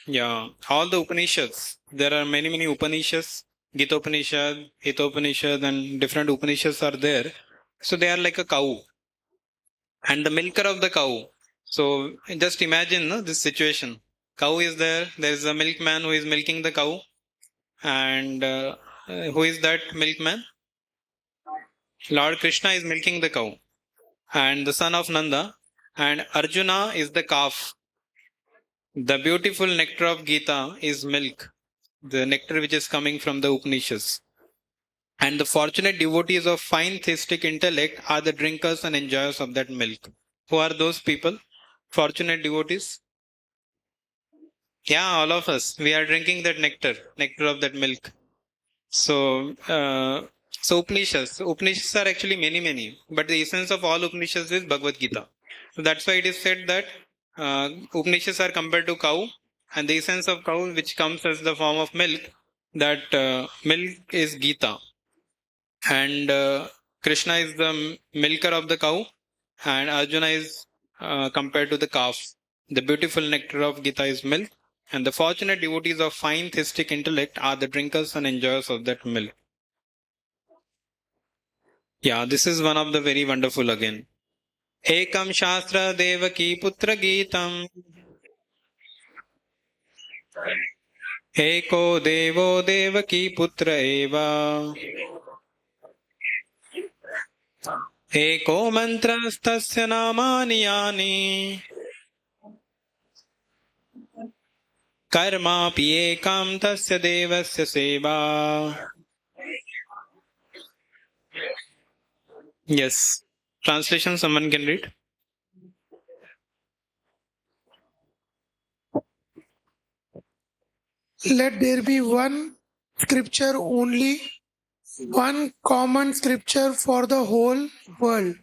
Yeah. All the Upanishads. There are many Upanishads. Gita Upanishad, Hita Upanishad, and different Upanishads are there. So they are like a cow. And the milker of the cow. So just imagine this situation. Cow is there. There is a milkman who is milking the cow. And who is that milkman? Lord Krishna is milking the cow. And the son of Nanda. And Arjuna is the calf. The beautiful nectar of Gita is milk, the nectar which is coming from the Upanishads. And the fortunate devotees of fine theistic intellect are the drinkers and enjoyers of that milk. Who are those people? Fortunate devotees? Yeah, all of us. We are drinking that nectar of that milk. So Upanishads are actually many, but the essence of all Upanishads is Bhagavad Gita. So that's why it is said that Upanishads are compared to cow, and the essence of cow, which comes as the form of milk, that milk is Gita, and Krishna is the milker of the cow, and Arjuna is compared to the calf. The beautiful nectar of Gita is milk, and the fortunate devotees of fine theistic intellect are the drinkers and enjoyers of that milk. Yeah, this is one of the very wonderful again. Ekam Shastra Devaki Putra Geetam Eko Devo Devaki Putra Eva Eko Mantrastasya Namani Yani Karma Pi Ekam Tasya Devasya Seva. Yes. Translation someone can read. Let there be one scripture only one common scripture for the whole world,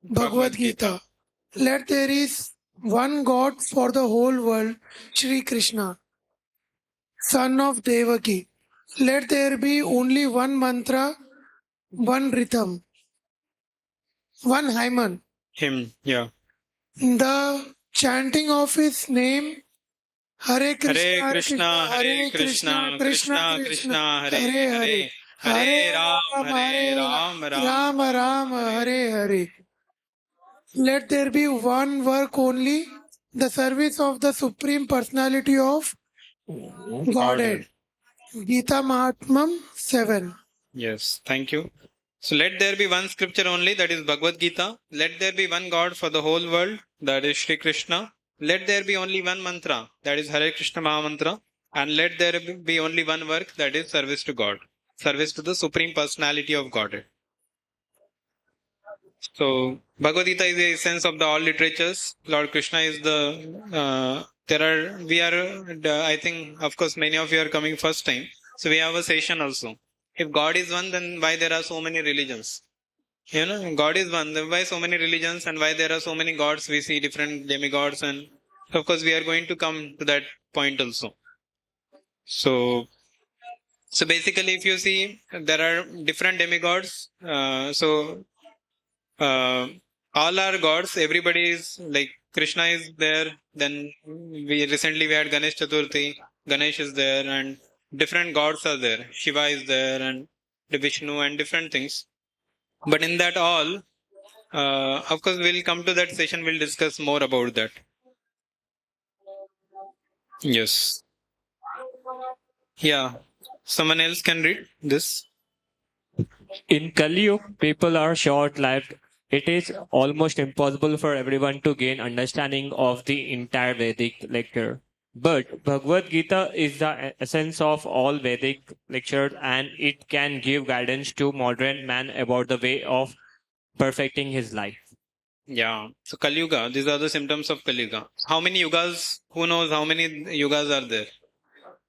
Bhagavad Gita. Let there is one God for the whole world, Shri Krishna, son of Devaki. Let there be only one mantra, one rhythm, one hymen. Him, yeah. The chanting of his name, Hare Krishna, Hare Krishna, Hare Krishna, Krishna Krishna, Hare Hare, Hare Ram, Ram Ram, Hare Hare. Let there be one work only, the service of the Supreme Personality of Godhead. Gita Mahatmam 7. Yes, thank you. So let there be one scripture only, that is Bhagavad Gita. Let there be one God for the whole world, that is Shri Krishna. Let there be only one mantra, that is Hare Krishna Mahamantra. And let there be only one work, that is service to God, service to the Supreme Personality of Godhead. So Bhagavad Gita is the essence of the all literatures. Lord Krishna is I think, of course, many of you are coming first time. So we have a session also. If God is one, then why there are so many religions? God is one. Then why so many religions and why there are so many gods? We see different demigods, and of course we are going to come to that point also. So basically, if you see, there are different demigods. All are gods. Everybody is like Krishna is there. Then we had Ganesh Chaturthi. Ganesh is there, and different gods are there. Shiva is there, and the Vishnu, and different things. But in that all, of course, we'll come to that session. We'll discuss more about that. Yes. Yeah. Someone else can read this. In Kali Yuga, people are short-lived. It is almost impossible for everyone to gain understanding of the entire Vedic lecture. But Bhagavad Gita is the essence of all Vedic lectures, and it can give guidance to modern man about the way of perfecting his life. Yeah. So Kali Yuga, these are the symptoms of Kali Yuga. How many yugas? Who knows how many yugas are there?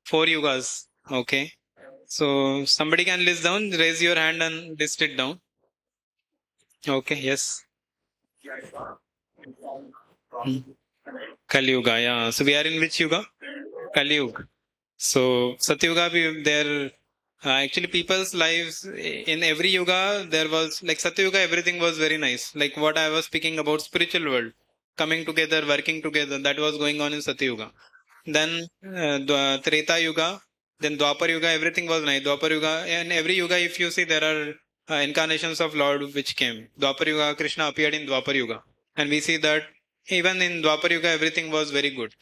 4 yugas. Okay. So somebody can list down, raise your hand and list it down. Okay, yes. Kali Yuga, yeah. So we are in which Yuga? Kali Yuga. So Satyuga, there actually people's lives in every Yuga, there was like Satyuga, everything was very nice. Like what I was speaking about, spiritual world, coming together, working together, that was going on in Satyuga. Then Treta Yuga, then Dwapar Yuga, everything was nice. Dwapar Yuga, and every Yuga, if you see, there are incarnations of Lord which came. Dwapar Yuga, Krishna appeared in Dwapar Yuga. And we see that even in Dwapar Yuga, everything was very good.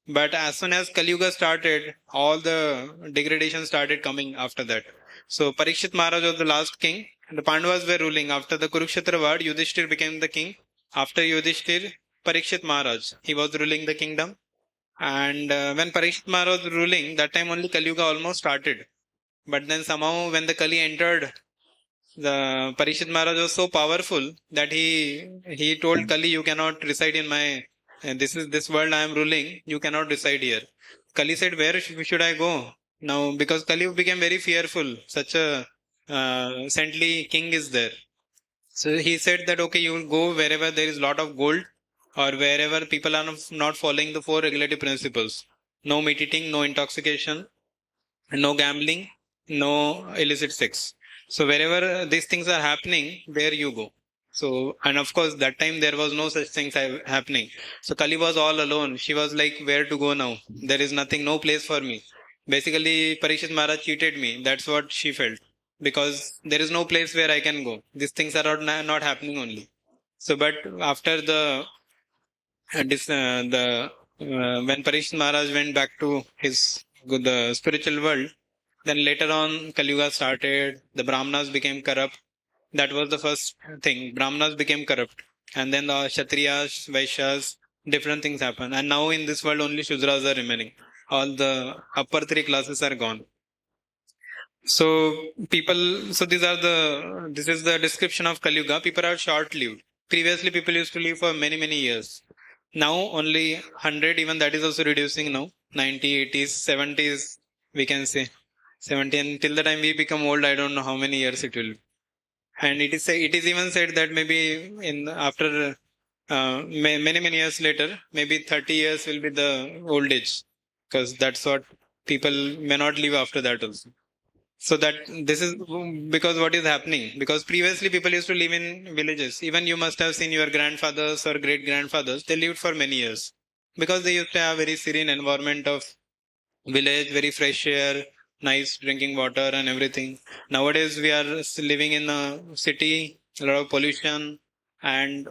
But as soon as Kali Yuga started, all the degradation started coming after that. So Parikshit Maharaj was the last king. The Pandavas were ruling. After the Kurukshetra war, Yudhishthir became the king. After Yudhishthir, Parikshit Maharaj, he was ruling the kingdom. And when Parikshit Maharaj was ruling, that time only Kali Yuga almost started. But then somehow when the Kali entered, the Parikshit Maharaj was so powerful that he told Kali, you cannot reside in my, this world I am ruling, you cannot reside here. Kali said, where should I go? Now, because Kali became very fearful, such a saintly king is there. So he said that, okay, you will go wherever there is lot of gold, or wherever people are not following the 4 regulative principles. No meat eating, no intoxication, no gambling, no illicit sex. So wherever these things are happening, there you go. So, and of course, that time there was no such things happening. So Kali was all alone. She was like, where to go now? There is nothing, no place for me. Basically, Parikshit Maharaj cheated me. That's what she felt. Because there is no place where I can go. These things are not happening only. So, but after when Parikshit Maharaj went back to the spiritual world, then later on Kali Yuga started, the Brahmanas became corrupt. That was the first thing. Brahmanas became corrupt. And then the Kshatriyas, Vaishyas, different things happen. And now in this world only Shudras are remaining. All the upper 3 classes are gone. So this is the description of Kali Yuga. People are short-lived. Previously people used to live for many, many years. Now only 100, even that is also reducing now. 90, 80s, 70s, we can say. 70, and till the time we become old, I don't know how many years it will be. And it is even said that maybe after many years later, maybe 30 years will be the old age, because that's what people may not live after that also. So that this is because what is happening, because previously people used to live in villages. Even you must have seen your grandfathers or great grandfathers, they lived for many years because they used to have very serene environment of village, very fresh air, nice drinking water and everything. Nowadays we are living in a city, a lot of pollution, and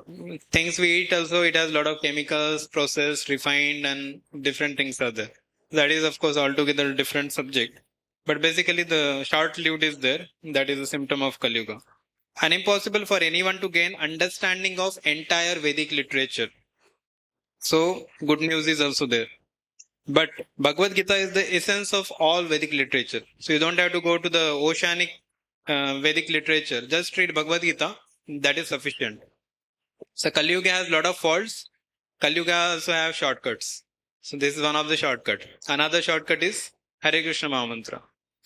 things we eat also, it has a lot of chemicals, processed, refined, and different things are there. That is of course altogether a different subject. But basically the short-lived is there. That is a symptom of Kali Yuga. And impossible for anyone to gain understanding of entire Vedic literature. So good news is also there. But Bhagavad Gita is the essence of all Vedic literature. So you don't have to go to the oceanic Vedic literature. Just read Bhagavad Gita. That is sufficient. So Kali Yuga has a lot of faults. Kali Yuga also have shortcuts. So this is one of the shortcut. Another shortcut is Hare Krishna Mahamantra.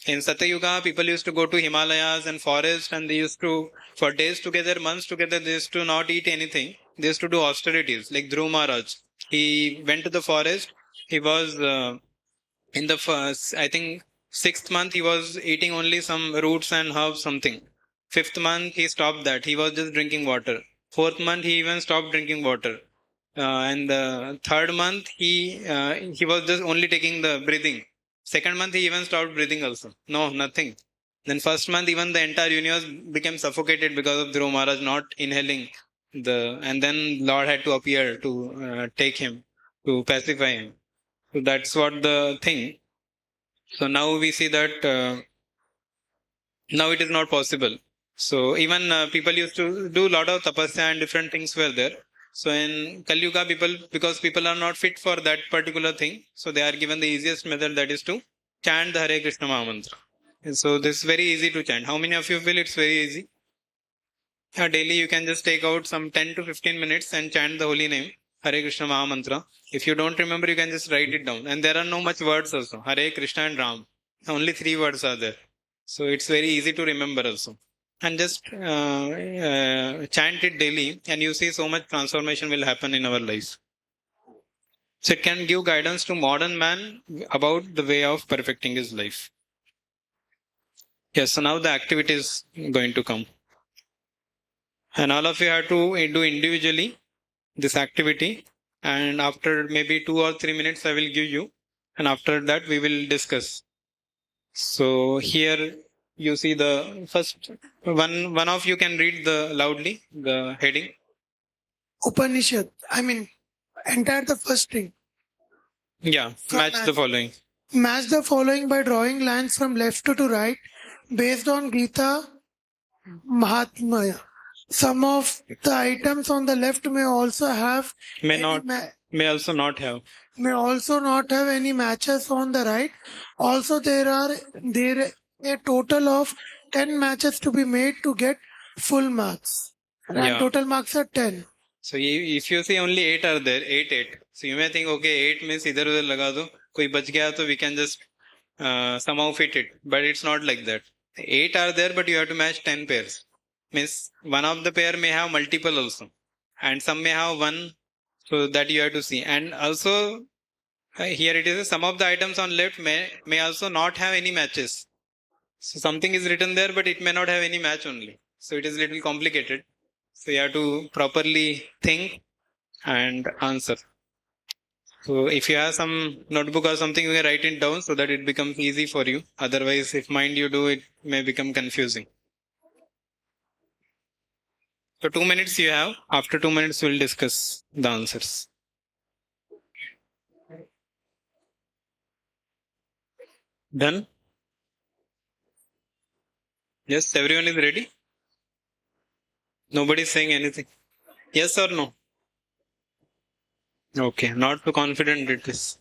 In Satya Yuga, people used to go to Himalayas and forest, and they used to, for days together, months together, they used to not eat anything. They used to do austerities, like Dhruv Maharaj. He went to the forest. He was in the first, I think, 6th month, he was eating only some roots and herbs, something. 5th month, he stopped that. He was just drinking water. 4th month, he even stopped drinking water. And the 3rd month, he was just only taking the breathing. 2nd month, he even stopped breathing also. No, nothing. Then 1st month, even the entire universe became suffocated because of Dhruv Maharaj not inhaling and then Lord had to appear to take him, to pacify him. So that's what the thing. So now we see that now it is not possible. So even people used to do a lot of tapasya and different things were there. So in Kali Yuga, because people are not fit for that particular thing, so they are given the easiest method, that is to chant the Hare Krishna Mahamantra. And so this is very easy to chant. How many of you feel it's very easy? Daily you can just take out some 10 to 15 minutes and chant the holy name, Hare Krishna Mahamantra. If you don't remember, you can just write it down. And there are no much words also. Hare Krishna and Ram. Only 3 words are there. So it's very easy to remember also. And just chant it daily, and you see so much transformation will happen in our lives. So it can give guidance to modern man about the way of perfecting his life. Yes, so now the activity is going to come. And all of you have to do individually this activity. And after maybe 2 or 3 minutes, I will give you. And after that, we will discuss. So here you see the first one of you can read loudly the heading. Upanishad. Entire the first string. Yeah, match the following. Match the following by drawing lines from left to right based on Gita Mahatmya. Some of the items on the left may also have May also not have any matches on the right. Also, there a total of 10 matches to be made to get full marks. And Yeah. total marks are 10. So if you see only 8 are there, 8. So you may think, okay, 8 means idhar udhar laga do, koi bach gaya to we can just somehow fit it. But it's not like that. 8 are there, but you have to match 10 pairs. Means one of the pair may have multiple also. And some may have one, so that you have to see. And also, here it is, some of the items on left may also not have any matches. So something is written there, but it may not have any match only. So it is little complicated. So you have to properly think and answer. So if you have some notebook or something, you can write it down so that it becomes easy for you. Otherwise, if mind you do, it may become confusing. So 2 minutes you have. After 2 minutes, we'll discuss the answers. Done? Yes, everyone is ready? Nobody is saying anything. Yes or no? Okay, not too confident it is.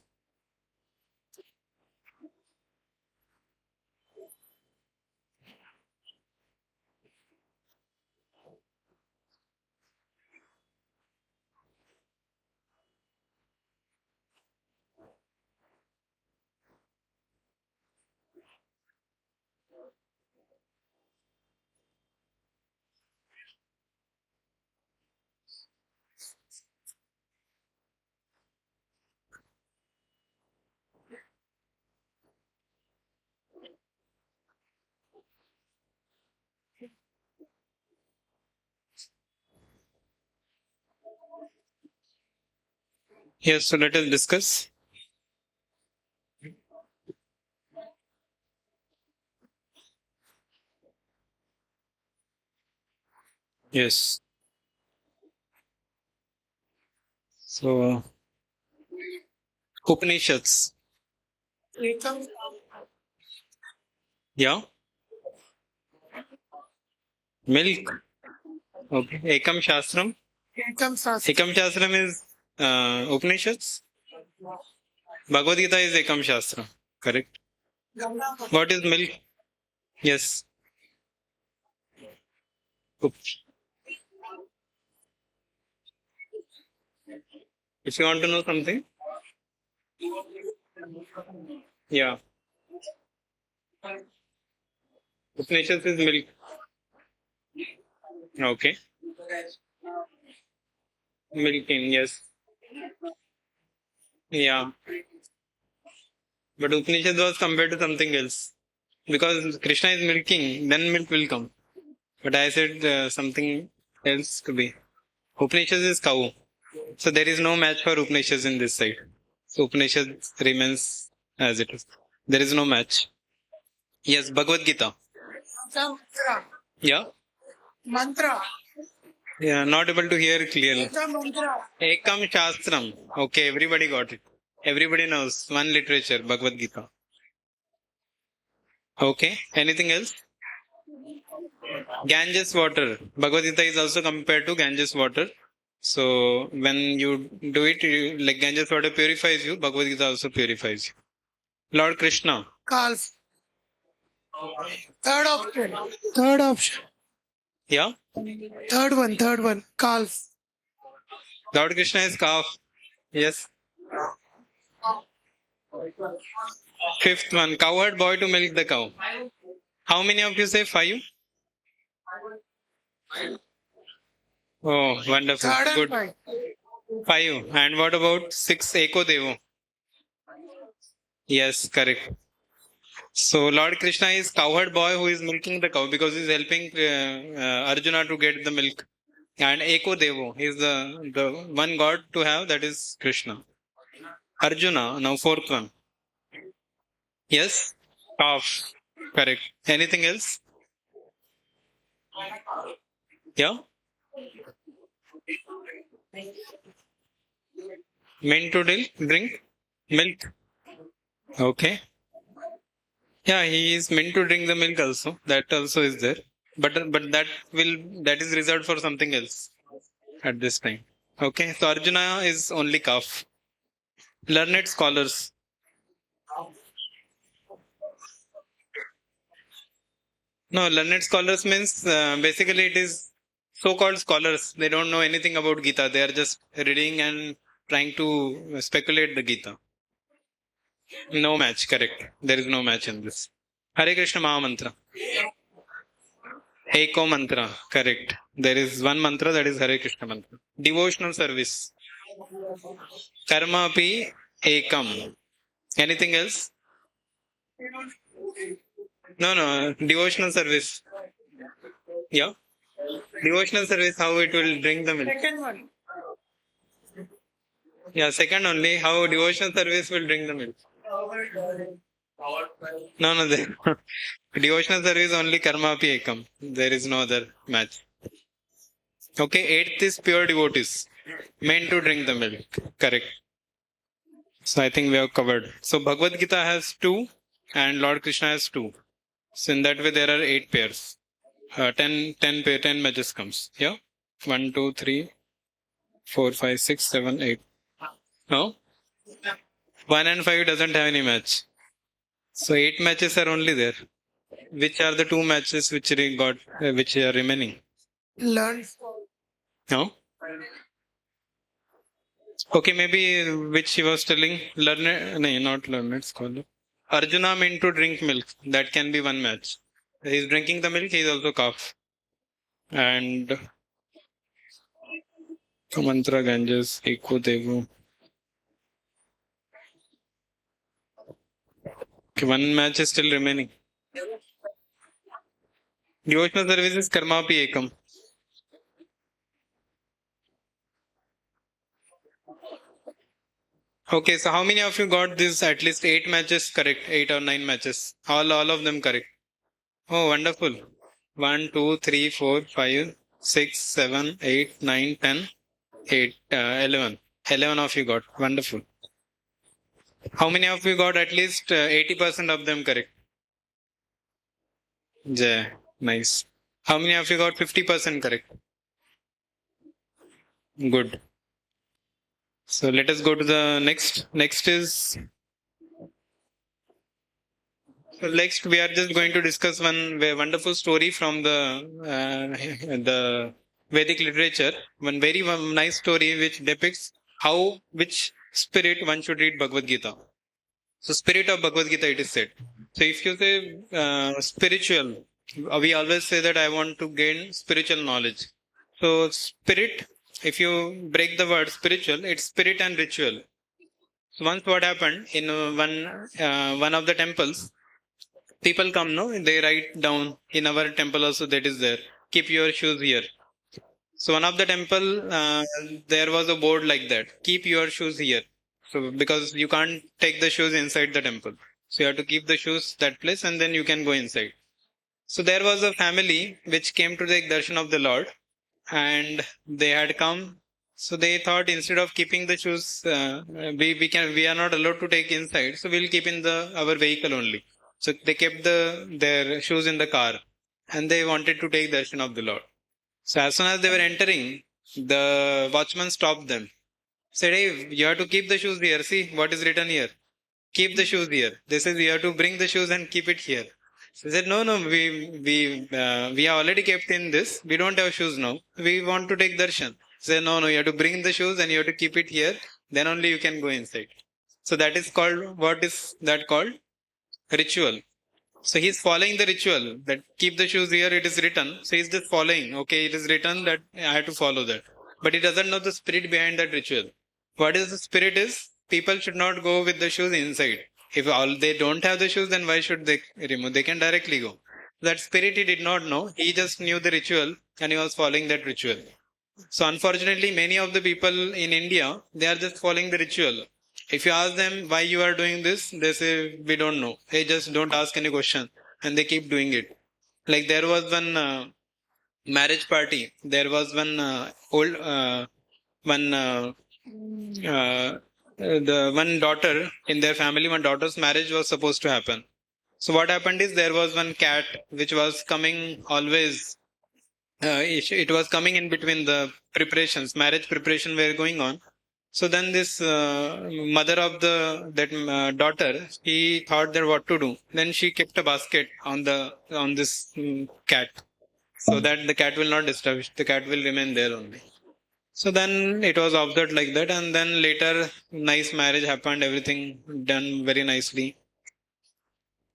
Yes, so let us discuss. Yes. So, Upanishads. Yeah. Milk. Okay. Ekam Shastram. Ekam Shastram is Upanishads. Bhagavad Gita is Ekam Shastram. Correct. What is milk? Yes. Up- If you want to know something, yeah. Upanishads is milk. Okay. Milking, yes. Yeah. But Upanishad was compared to something else. Because Krishna is milking, then milk will come. But I said something else to be. Upanishads is cow. So there is no match for Upanishads in this side. So Upanishad remains as it is. There is no match. Yes, Bhagavad Gita. Yeah? Mantra. Yeah, not able to hear clearly. Ekam Shastram. Okay, everybody got it. Everybody knows. One literature, Bhagavad Gita. Okay, anything else? Ganges water. Bhagavad Gita is also compared to Ganges water. So when you do it, like Ganges water purifies you, Bhagavad Gita also purifies you. Lord Krishna. Calf. Third option. Third option. Yeah? Third one. Calf. Lord Krishna is calf. Yes. Fifth one, cowherd boy to milk the cow. How many of you say 5? Oh, wonderful. Third and Good. five. 5. And what about 6? Eko Devo. Yes, correct. So Lord Krishna is cowherd boy who is milking the cow because he is helping Arjuna to get the milk. And Eko Devo is the one god to have, that is Krishna. Arjuna, now fourth one. Yes? Calf. Correct. Anything else? Yeah? Meant to drink milk. Okay. Yeah, he is meant to drink the milk also. That also is there. But that is reserved for something else at this time. Okay. So Arjuna is only calf. Learned scholars. No, learned scholars means basically it is so-called scholars. They don't know anything about Gita. They are just reading and trying to speculate the Gita. No match, correct. There is no match in this. Hare Krishna Maha Mantra. Eko mantra, correct. There is one mantra, that is Hare Krishna mantra. Devotional service. Karma api ekam. Anything else? No. Devotional service. Yeah. Devotional service, how it will drink the milk. Second one. Yeah, second only, how devotional service will drink the milk. No. Devotional service only karma api ekam. There is no other match. Okay, eighth is pure devotees. Meant to drink the milk. Correct. So I think we have covered. So Bhagavad Gita has 2 and Lord Krishna has 2. So in that way there are 8 pairs. 10 matches comes. Yeah? 1, 2, 3, 4, 5, 6, 7, 8. No? 1 and 5 doesn't have any match. So 8 matches are only there. Which are the 2 matches which which are remaining? Learn. No? Okay, maybe which he was telling, not learned scholar. Arjuna meant to drink milk. That can be one match. He is drinking the milk, he is also calf. And mantra Ganges, Eko Devu. Okay, one match is still remaining. Devotional service is Karma Pi Ekam. Okay, so how many of you got this at least 8 matches correct? 8 or 9 matches. All of them correct. Oh, wonderful. 1, 2, 3, 4, 5, 6, 7, 8, 9, 10, 8, 11. 11 of you got. Wonderful. How many of you got at least 80% of them correct? Yeah, nice. How many of you got 50% correct? Good. So let us go to the next. Next is, so next we are just going to discuss one wonderful story from the Vedic literature. One very nice story which depicts how which spirit one should read Bhagavad Gita. So spirit of Bhagavad Gita it is said. So if you say spiritual, we always say that I want to gain spiritual knowledge. So spirit, if you break the word spiritual, it's spirit and ritual. So once what happened in one of the temples, people come, no, they write down in our temple also that is there. Keep your shoes here. So one of the temple, there was a board like that. Keep your shoes here. So because you can't take the shoes inside the temple, so you have to keep the shoes that place, and then you can go inside. So there was a family which came to take darshan of the Lord, and they had come. So they thought instead of keeping the shoes, we are not allowed to take inside, so we'll keep in our vehicle only. So they kept their shoes in the car, and they wanted to take darshan of the Lord. So as soon as they were entering, the watchman stopped them. Said, "Hey, you have to keep the shoes here. See what is written here. Keep the shoes here." They said, "You have to bring the shoes and keep it here." So they said, "No, no, we are already kept in this. We don't have shoes now. We want to take darshan." They said, "No, no, you have to bring the shoes and you have to keep it here. Then only you can go inside." So that is called, what is that called? Ritual. So he's following the ritual that keep the shoes here, it is written. So he's just following. Okay, it is written that I have to follow that. But he doesn't know the spirit behind that ritual. What is the spirit is? People should not go with the shoes inside. If all they don't have the shoes, then why should they remove? They can directly go. That spirit he did not know. He just knew the ritual and he was following that ritual. So unfortunately, many of the people in India, they are just following the ritual. If you ask them why you are doing this, they say, we don't know. They just don't ask any question and they keep doing it. Like there was one marriage party. There was one one the one daughter in their family, one daughter's marriage was supposed to happen. So what happened is there was one cat which was coming always. It was coming in between the preparations, marriage preparation were going on. So then this mother of that daughter, she thought that what to do. Then she kept a basket on this cat, so that the cat will not disturb. The cat will remain there only. So then it was observed like that, and then later nice marriage happened. Everything done very nicely.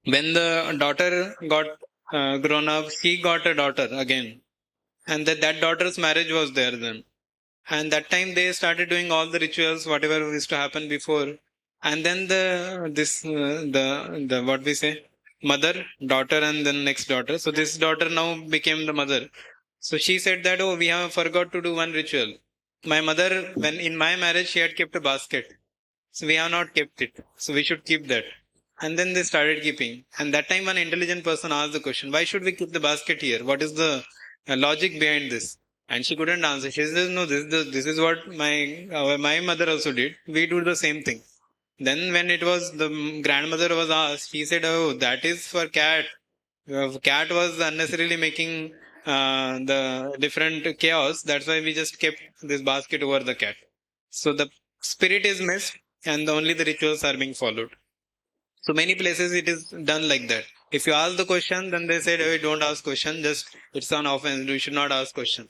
When the daughter got grown up, she got a daughter again, and that daughter's marriage was there then. And that time they started doing all the rituals, whatever used to happen before. And then the what we say, mother, daughter, and then next daughter. So this daughter now became the mother. So she said that, oh, we have forgot to do one ritual. My mother, when in my marriage, she had kept a basket. So we have not kept it. So we should keep that. And then they started keeping. And that time one intelligent person asked the question, why should we keep the basket here? What is the logic behind this? And she couldn't answer. She says, no, this is what my mother also did. We do the same thing. Then when it was the grandmother was asked, she said, oh, that is for cat. Cat was unnecessarily making the different chaos. That's why we just kept this basket over the cat. So the spirit is missed and only the rituals are being followed. So many places it is done like that. If you ask the question, then they said, oh, don't ask question. Just it's an offense. You should not ask question.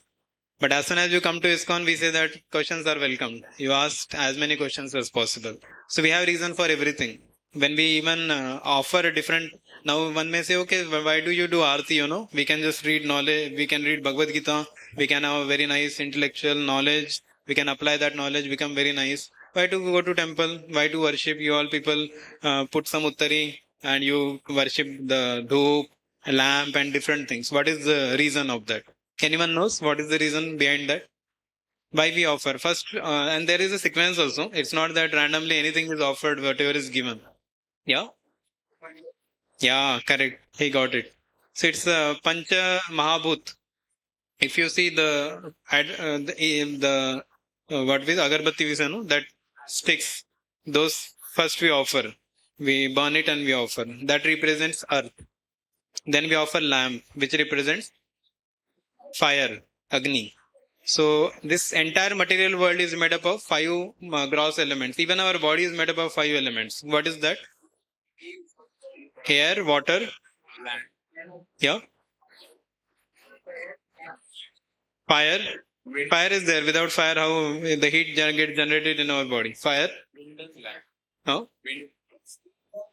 But as soon as you come to ISKCON, we say that questions are welcomed. You ask as many questions as possible. So we have reason for everything. When we even offer a different, now one may say, okay, why do you do Aarti, We can just read knowledge, we can read Bhagavad Gita, we can have a very nice intellectual knowledge, we can apply that knowledge, become very nice. Why to go to temple? Why to worship? You all people put some uttari and you worship the dhoop, lamp and different things. What is the reason of that? Anyone knows what is the reason behind that? Why we offer? First, and there is a sequence also. It's not that randomly anything is offered, whatever is given. Yeah? Yeah, correct. He got it. So it's Pancha Mahabhut. If you see the what with agarbatti we say, no, that sticks, those first we offer. We burn it and we offer. That represents earth. Then we offer lamp, which represents fire, Agni. So this entire material world is made up of five gross elements. Even our body is made up of five elements. What is that? Air, water, yeah, fire. Fire is there. Without fire, how the heat gets generated in our body? Fire. No.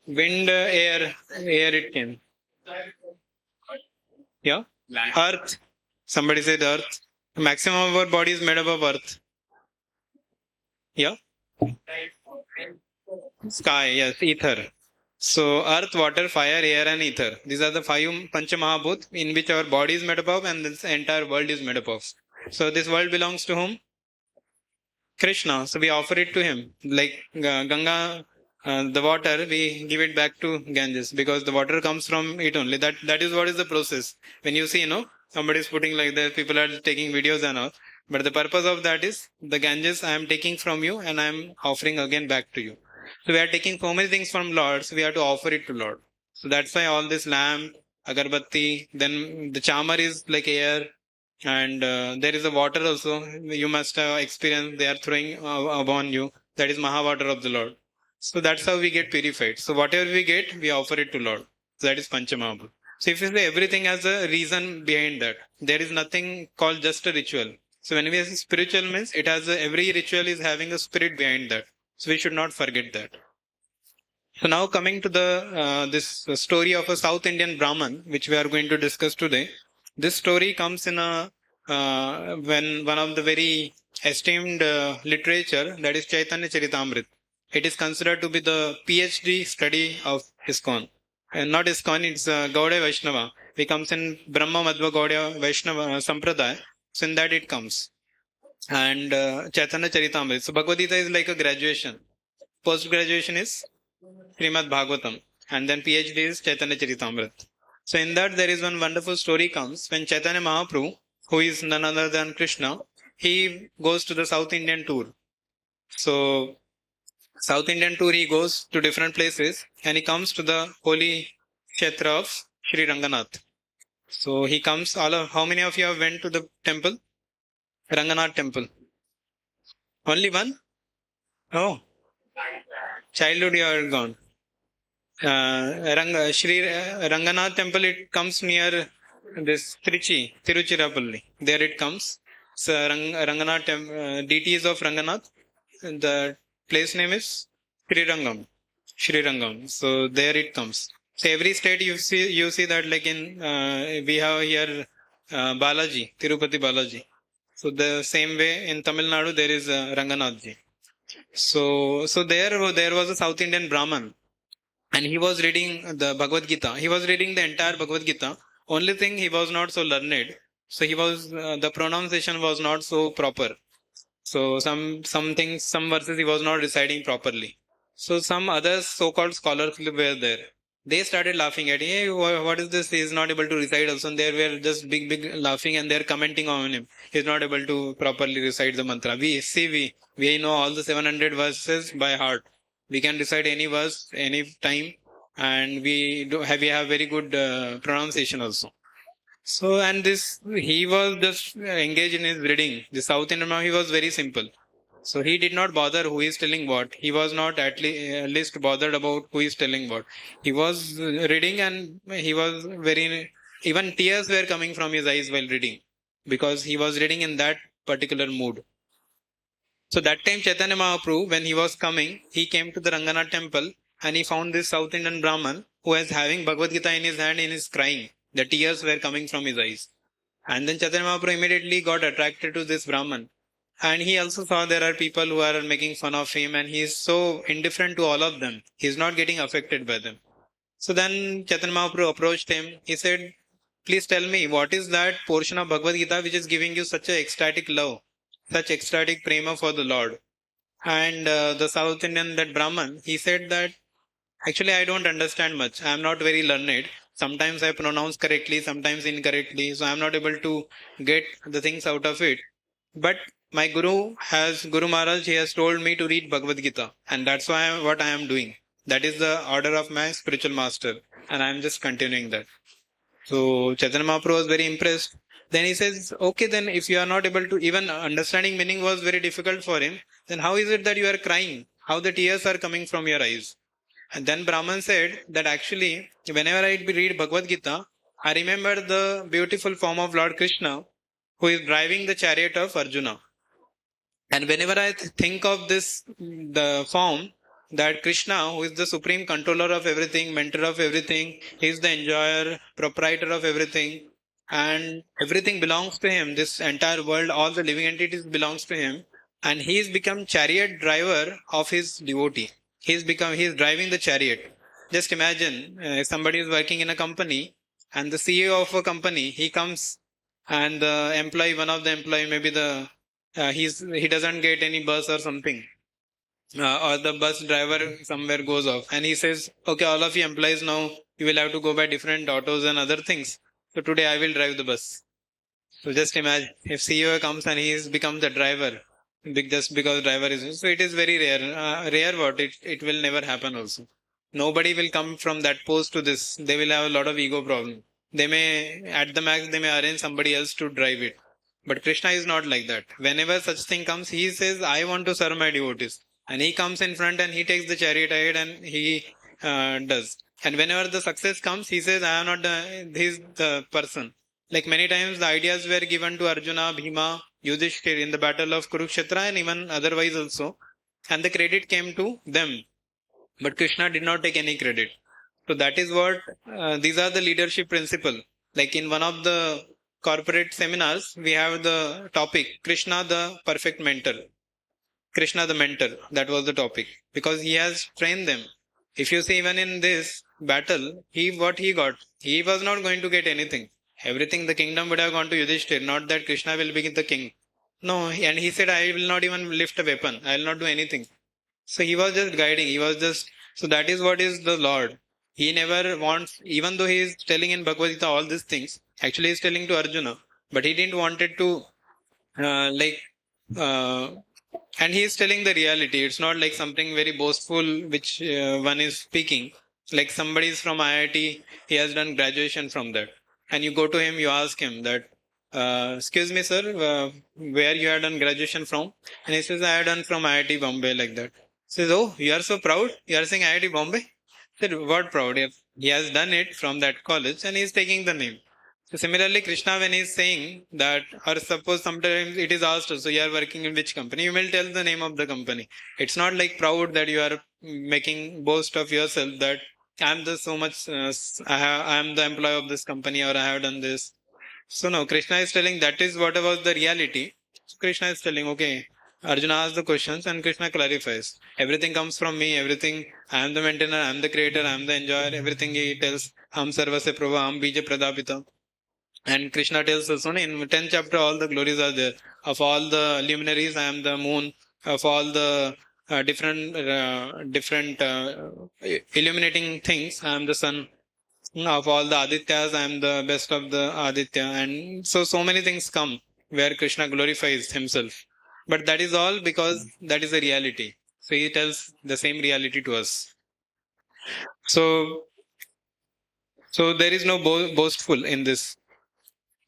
Wind, air it came. Yeah. Earth. Somebody said earth. Maximum of our body is made up of earth. Yeah. Sky, yes, ether. So earth, water, fire, air, and ether. These are the five Pancha Mahabhut in which our body is made up of and this entire world is made up of. So this world belongs to whom? Krishna. So we offer it to him. Like Ganga, the water, we give it back to Ganges because the water comes from it only. That is what is the process. When you see, somebody is putting like that, people are taking videos and all. But the purpose of that is the Ganges I am taking from you and I am offering again back to you. So we are taking so many things from Lord, so we have to offer it to Lord. So that's why all this lamp, agarbatti, then the chamar is like air, and there is a water also. You must have experienced they are throwing upon you. That is Mahavatar of the Lord. So that's how we get purified. So whatever we get, we offer it to Lord. So that is Panchamahabhut. So if you say everything has a reason behind that, there is nothing called just a ritual. So when we say spiritual means it has every ritual is having a spirit behind that. So we should not forget that. So now coming to the this story of a South Indian Brahman, which we are going to discuss today. This story comes in when one of the very esteemed literature, that is Chaitanya Charitamrita. It is considered to be the PhD study of ISKCON. And not ISKCON, it's Gaudiya Vaishnava. It comes in Brahma Madhva Gaudiya Vaishnava Sampradaya. So in that it comes. And Chaitanya Charitamrita. So Bhagavad Gita is like a graduation. Post graduation is Srimad Bhagavatam. And then PhD is Chaitanya Charitamrita. So in that there is one wonderful story comes when Chaitanya Mahaprabhu, who is none other than Krishna, he goes to the South Indian tour. So South Indian tour, he goes to different places and he comes to the holy Kshetra of Sri Ranganath. So he comes, how many of you have went to the temple? Ranganath temple. Only one? Oh. Childhood you are gone. Sri Ranganath temple, it comes near this Tiruchirappalli. There it comes. So Ranganath, deities of Ranganath. The place name is Sri Rangam. So there it comes. So every state you see that like in, we have here Balaji, Tirupati Balaji. So the same way in Tamil Nadu there is Ranganathji. So there was a South Indian Brahman. And he was reading the Bhagavad Gita. He was reading the entire Bhagavad Gita. Only thing, he was not so learned. So he was, the pronunciation was not so proper. So some verses he was not reciting properly. So some other so-called scholars were there. They started laughing at him. Hey, what is this? He is not able to recite also. And they were just big laughing and they're commenting on him. He is not able to properly recite the mantra. We know all the 700 verses by heart. We can recite any verse, any time, and we have very good pronunciation also. So, and he was just engaged in his reading. The South Indian man, he was very simple. So he did not bother who is telling what. He was not at least bothered about who is telling what. He was reading and he was even tears were coming from his eyes while reading. Because he was reading in that particular mood. So that time Chaitanya Mahaprabhu, when he was coming, he came to the Ranganath temple and he found this South Indian Brahman who was having Bhagavad Gita in his hand and is crying. The tears were coming from his eyes. And then Chaitanya Mahaprabhu immediately got attracted to this Brahman. And he also saw there are people who are making fun of him and he is so indifferent to all of them. He is not getting affected by them. So then Chaitanya Mahaprabhu approached him. He said, please tell me, what is that portion of Bhagavad Gita which is giving you such a ecstatic love? such ecstatic prema for the Lord. And the South Indian, that Brahman, he said that actually I don't understand much. I am not very learned. Sometimes I pronounce correctly, sometimes incorrectly. So I am not able to get the things out of it. But my Guru Maharaj, he has told me to read Bhagavad Gita. And that's what I am doing. That is the order of my spiritual master. And I am just continuing that. So Chaitanya Mahaprabhu was very impressed. Then he says, okay, then if you are not able to, even understanding meaning was very difficult for him, then how is it that you are crying? How the tears are coming from your eyes? And then Brahman said that actually, whenever I read Bhagavad Gita, I remember the beautiful form of Lord Krishna who is driving the chariot of Arjuna. And whenever I think of this, the form, that Krishna, who is the supreme controller of everything, mentor of everything, he is the enjoyer, proprietor of everything, and everything belongs to him. This entire world, all the living entities belongs to him, and he is become chariot driver of his devotee. He is driving the chariot. Just imagine if somebody is working in a company, and the CEO of a company, he comes, and the employee, one of the employee, maybe he doesn't get any bus or something, or the bus driver somewhere goes off, and he says, okay, all of you employees, now you will have to go by different autos and other things, so today I will drive the bus. So just imagine if CEO comes and he is become the driver, just because driver is, so it is very rare what it will never happen also. Nobody will come from that post to this. They will have a lot of ego problem. They may, at the max, they may arrange somebody else to drive it. But Krishna is not like that. Whenever such thing comes, he says, I want to serve my devotees. And he comes in front and he takes the chariot ahead and he does. And whenever the success comes, he says, I am not he's the person. Like many times the ideas were given to Arjuna, Bhima, Yudhishthir in the battle of Kurukshetra and even otherwise also. And the credit came to them. But Krishna did not take any credit. So that is what, these are the leadership principle. Like in one of the corporate seminars, we have the topic, Krishna the perfect mentor. Krishna the mentor, that was the topic. Because he has trained them. If you see even in this battle, what he got, he was not going to get anything. Everything, the kingdom would have gone to Yudhishthir, not that Krishna will be the king. No, and he said, I will not even lift a weapon. I will not do anything. So he was just guiding. So that is what is the Lord. He never wants, even though he is telling in Bhagavad Gita all these things, actually he is telling to Arjuna, but he didn't want it to, and he is telling the reality. It's not like something very boastful which one is speaking. Like somebody is from IIT, he has done graduation from that. And you go to him, you ask him that, excuse me, sir, where you have done graduation from? And he says, I have done from IIT Bombay, like that. Says, oh, you are so proud? You are saying IIT Bombay? Said, what proud? He has done it from that college and he is taking the name. So similarly, Krishna, when he is saying that, or suppose sometimes it is asked, so you are working in which company? You will tell the name of the company. It's not like proud that you are making boast of yourself that I am the so much, I am the employee of this company, or I have done this. So no, Krishna is telling that is what was the reality. So Krishna is telling, okay, Arjuna asks the questions and Krishna clarifies. Everything comes from me, everything, I am the maintainer, I am the creator, I am the enjoyer, everything he tells, Ham Sarvasya Prabha, Ham Bija Pradapita. And Krishna tells us, in 10th chapter, all the glories are there. Of all the luminaries, I am the moon. Of all the different illuminating things, I am the sun. Of all the Adityas, I am the best of the Aditya. And so many things come where Krishna glorifies himself. But that is all because that is a reality. So he tells the same reality to us. So there is no boastful in this.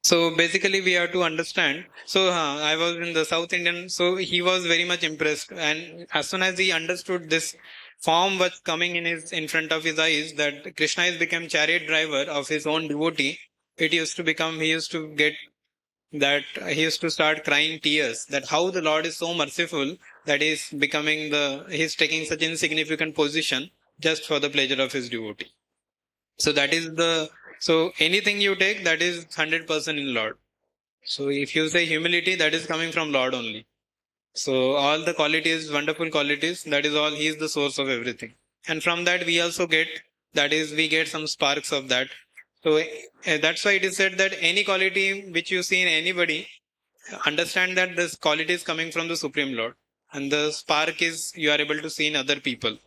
So basically we have to understand. So I was in the South Indian, so he was very much impressed. And as soon as he understood this form was coming in front of his eyes, that Krishna has become chariot driver of his own devotee, he used to start crying tears, that how the Lord is so merciful that he's taking such insignificant position just for the pleasure of his devotee. So anything you take, that is 100% in Lord. So if you say humility, that is coming from Lord only. So all the qualities, wonderful qualities, that is all, he is the source of everything. And from that we also get some sparks of that. So that's why it is said that any quality which you see in anybody, understand that this quality is coming from the Supreme Lord, and the spark is you are able to see in other people.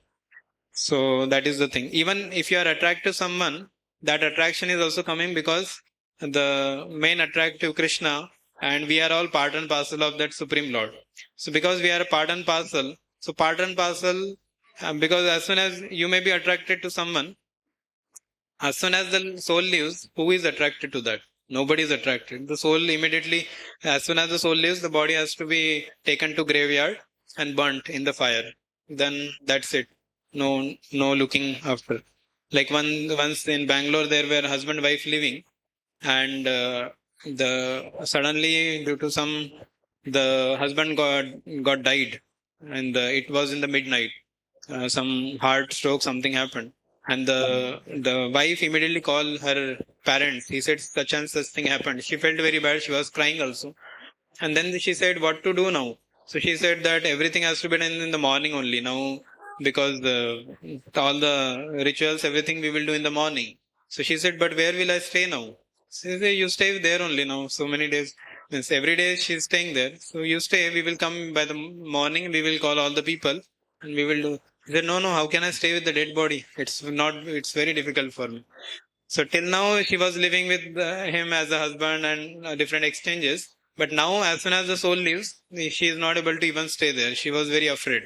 So that is the thing. Even if you are attracted to someone, that attraction is also coming because the main attractive Krishna, and we are all part and parcel of that Supreme Lord. So because we are a part and parcel, so part and parcel, because as soon as you may be attracted to someone, as soon as the soul leaves, who is attracted to that? Nobody is attracted. The soul immediately, as soon as the soul leaves, the body has to be taken to graveyard and burnt in the fire. Then that's it. No looking after. Like once in Bangalore, there were husband wife living, and the suddenly due to some the husband got died, and it was in the midnight. Some heart stroke, something happened, and the wife immediately called her parents. He said such and such thing happened. She felt very bad. She was crying also, and then she said, "What to do now?" So she said that everything has to be done in the morning only now, because all the rituals, everything we will do in the morning. So she said, "But where will I stay now?" She said, "You stay there only now. So many days, means every day she's staying there. So you stay. We will come by the morning. We will call all the people, and we will do." He said, "No, no. How can I stay with the dead body? It's not. It's very difficult for me." So till now she was living with him as a husband and different exchanges. But now, as soon as the soul leaves, she is not able to even stay there. She was very afraid.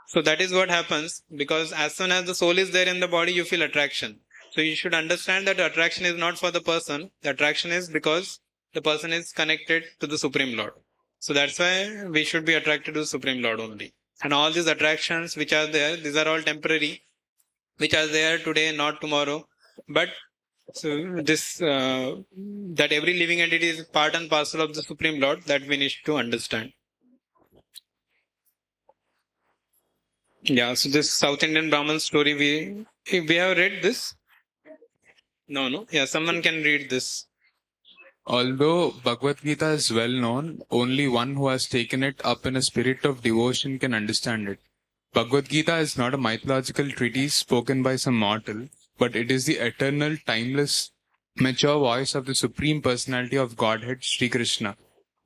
So that is what happens, because as soon as the soul is there in the body, you feel attraction. So you should understand that attraction is not for the person. The attraction is because the person is connected to the Supreme Lord. So that's why we should be attracted to the Supreme Lord only. And all these attractions which are there, these are all temporary, which are there today, not tomorrow. But so this that every living entity is part and parcel of the Supreme Lord, that we need to understand. Yeah, so this South Indian Brahman story, we have read this. No. Yeah, someone can read this. Although Bhagavad Gita is well known, only one who has taken it up in a spirit of devotion can understand it. Bhagavad Gita is not a mythological treatise spoken by some mortal, but it is the eternal, timeless, mature voice of the Supreme Personality of Godhead, Sri Krishna,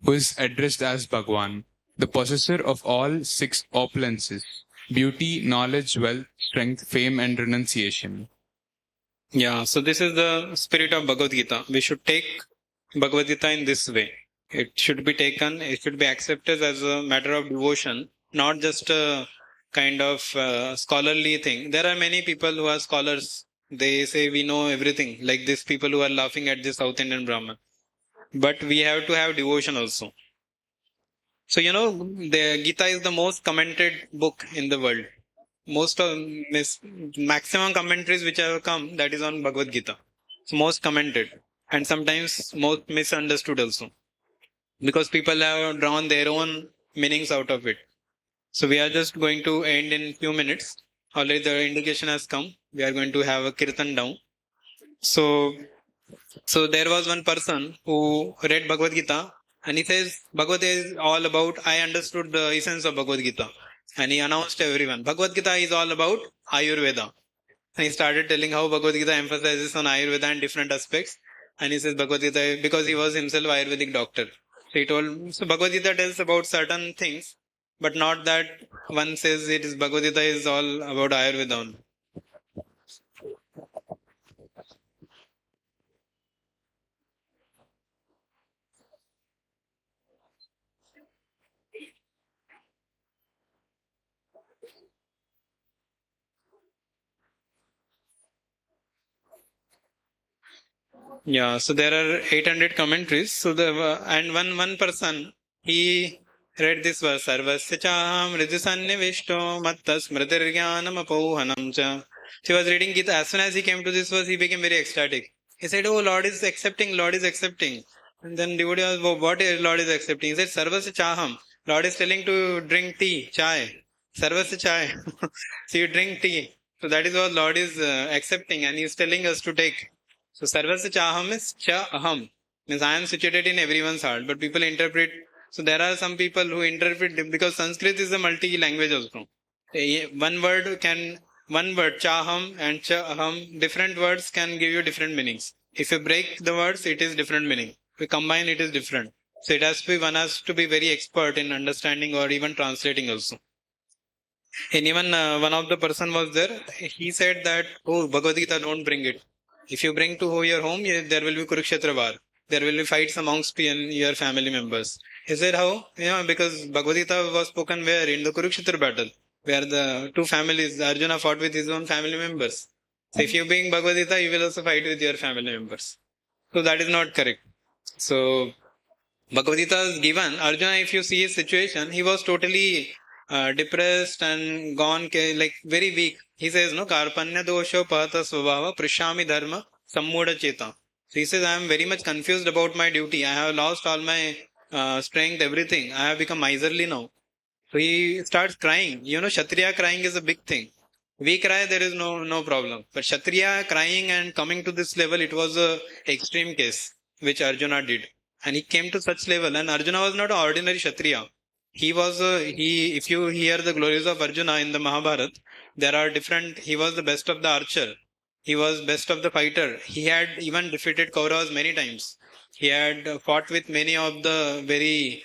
who is addressed as Bhagwan, the possessor of all six opulences: beauty, knowledge, wealth, strength, fame, and renunciation. Yeah, so this is the spirit of Bhagavad Gita. We should take Bhagavad Gita in this way. It should be taken, it should be accepted as a matter of devotion, not just a kind of scholarly thing. There are many people who are scholars. They say we know everything, like these people who are laughing at the South Indian Brahman. But we have to have devotion also. So, the Gita is the most commented book in the world. Most of maximum commentaries which have come, that is on Bhagavad Gita. It's most commented, and sometimes most misunderstood also, because people have drawn their own meanings out of it. So we are just going to end in few minutes. Already the indication has come. We are going to have a kirtan down. So there was one person who read Bhagavad Gita, and he says Bhagavad Gita is all about, I understood the essence of Bhagavad Gita. And he announced to everyone, Bhagavad Gita is all about Ayurveda. And he started telling how Bhagavad Gita emphasizes on Ayurveda and different aspects. And he says Bhagavad Gita, because he was himself Ayurvedic doctor. So he told, so Bhagavad Gita tells about certain things, but not that one says it is Bhagavad Gita is all about Ayurveda only. Yeah, so there are 800 commentaries. So and one person, he read this verse, Sarvasya chaham ridhisannivishto mattas smritirjnanam apauhanam cha. He was reading Gita. As soon as he came to this verse, he became very ecstatic. He said, "Oh, Lord is accepting, Lord is accepting." And then devotee asked, "Oh, what is Lord is accepting?" He said, Sarvasya chaham. Lord is telling to drink tea, chai. Sarvasya chai. So you drink tea. So that is what Lord is accepting, and he is telling us to take. So sarvasya chaham is cha aham. Means I am situated in everyone's heart. But people interpret. So there are some people who interpret, because Sanskrit is a multi-language also. One word, chaham and cha aham, different words can give you different meanings. If you break the words, it is different meaning. If you combine, it is different. So it has to be, one has to be very expert in understanding or even translating also. And even one of the person was there, he said that, oh, Bhagavad Gita, don't bring it. If you bring to your home, there will be Kurukshetra war. There will be fights amongst your family members. He said, how? Because Bhagavad Gita was spoken where? In the Kurukshetra battle, where the two families, Arjuna fought with his own family members. So if you bring Bhagavad Gita, you will also fight with your family members. So that is not correct. So Bhagavad Gita is given. Arjuna, if you see his situation, he was totally depressed and gone, like very weak. He says, no, Karpanya dosho pahata svabhava prishami dharma sammuda cheta. So he says, I am very much confused about my duty. I have lost all my strength, everything. I have become miserly now. So he starts crying. Kshatriya crying is a big thing. We cry, there is no problem. But Kshatriya crying and coming to this level, it was a extreme case, which Arjuna did. And he came to such level. And Arjuna was not an ordinary Kshatriya. He was, if you hear the glories of Arjuna in the Mahabharata, there are different, he was the best of the archer. He was best of the fighter. He had even defeated Kauravas many times. He had fought with many of the very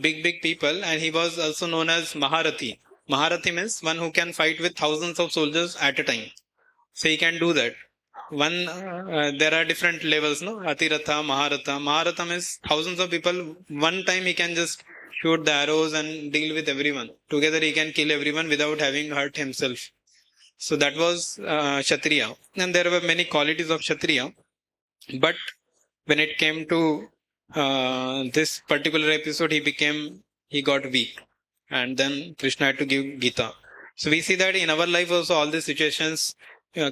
big people, and he was also known as Maharathi. Maharathi means one who can fight with thousands of soldiers at a time. So he can do that. There are different levels, no? Atiratha, Maharatha. Maharatha means thousands of people. One time he can just shoot the arrows and deal with everyone. Together he can kill everyone without having hurt himself. So that was Kshatriya. And there were many qualities of Kshatriya. But when it came to this particular episode, he got weak. And then Krishna had to give Gita. So we see that in our life also all these situations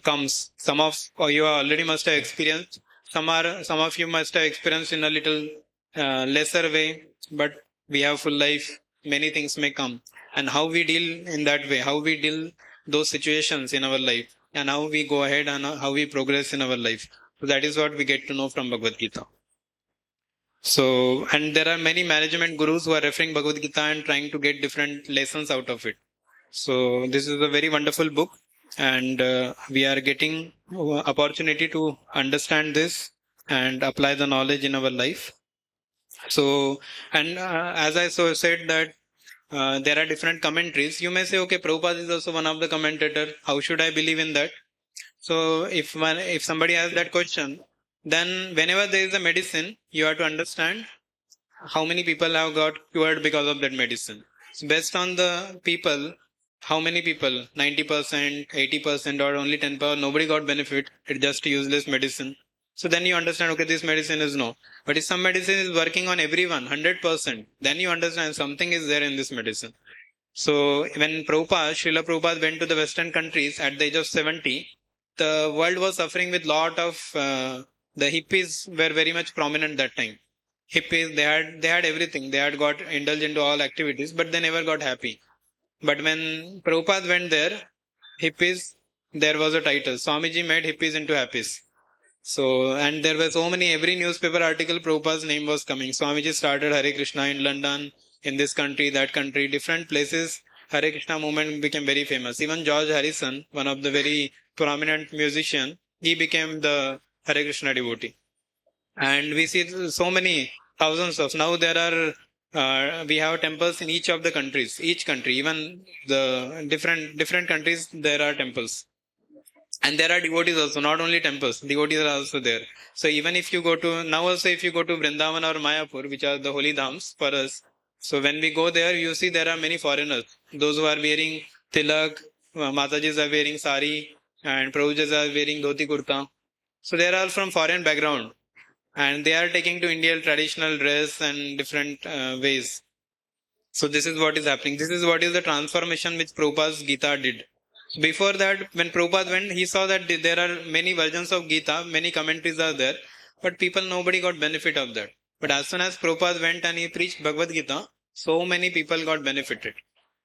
comes. Some of you already must have experienced. Some of you must have experienced in a little lesser way. But we have full life. Many things may come. And how we deal in that way, how we deal those situations in our life, and how we go ahead and how we progress in our life. So that is what we get to know from Bhagavad Gita. So, and there are many management gurus who are referring Bhagavad Gita and trying to get different lessons out of it. So this is a very wonderful book, and we are getting opportunity to understand this and apply the knowledge in our life. So, and as I said that there are different commentaries. You may say, okay, Prabhupada is also one of the commentator. How should I believe in that? So if somebody asks that question, then whenever there is a medicine, you have to understand how many people have got cured because of that medicine. So based on the people, how many people, 90%, 80% or only 10%, nobody got benefit. It's just a useless medicine. So then you understand, okay, this medicine is no. But if some medicine is working on everyone, 100%, then you understand something is there in this medicine. So when Srila Prabhupada went to the Western countries at the age of 70, the world was suffering with lot of, the hippies were very much prominent that time. Hippies, they had everything. They had got indulged into all activities, but they never got happy. But when Prabhupada went there, hippies, there was a title. Swamiji made hippies into happies. So, and there were so many, every newspaper article, Prabhupada's name was coming. Swamiji started Hare Krishna in London, in this country, that country, different places. Hare Krishna movement became very famous. Even George Harrison, one of the very prominent musician, he became the Hare Krishna devotee. And we see so many thousands of, now there are, we have temples in each of the countries, each country, even the different countries, there are temples. And there are devotees also, not only temples, devotees are also there. So even if you go to, now also if you go to Vrindavan or Mayapur, which are the holy dhams for us, so when we go there, you see there are many foreigners. Those who are wearing tilak, Matajis are wearing sari, and Prabhujas are wearing dhoti kurta. So they are all from foreign background. And they are taking to Indian traditional dress and different ways. So this is what is happening. This is what is the transformation which Prabhupada's Gita did. Before that, when Prabhupada went, he saw that there are many versions of Gita, many commentaries are there, but nobody got benefit of that. But as soon as Prabhupada went and he preached Bhagavad Gita, so many people got benefited.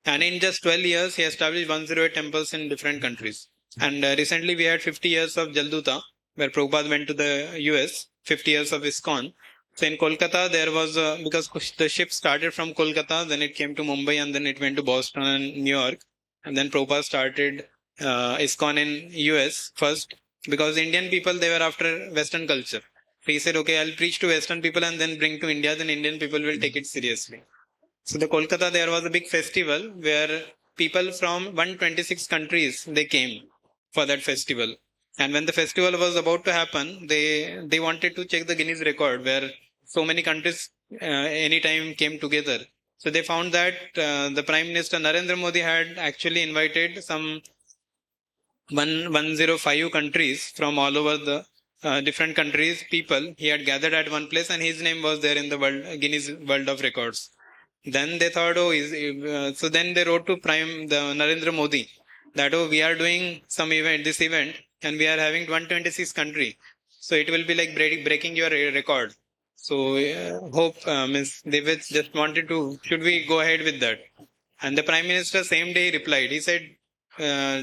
And in just 12 years, he established 108 temples in different countries. And recently we had 50 years of Jalduta, where Prabhupada went to the US, 50 years of ISKCON. So in Kolkata, there was, because the ship started from Kolkata, then it came to Mumbai, and then it went to Boston and New York. And then Prabhupada started ISKCON in US first, because Indian people, they were after Western culture. He said, okay, I'll preach to Western people and then bring to India, then Indian people will take it seriously. So the Kolkata, there was a big festival where people from 126 countries, they came for that festival. And when the festival was about to happen, they wanted to check the Guinness record where so many countries anytime came together. So they found that the Prime Minister Narendra Modi had actually invited some 105 countries from all over the different countries people. He had gathered at one place and his name was there in the Guinness World of Records. Then they thought, so then they wrote to the Narendra Modi that, we are doing this event, and we are having 126 country. So it will be like breaking your record. So hope, they just wanted to, should we go ahead with that? And the Prime Minister same day replied. He said,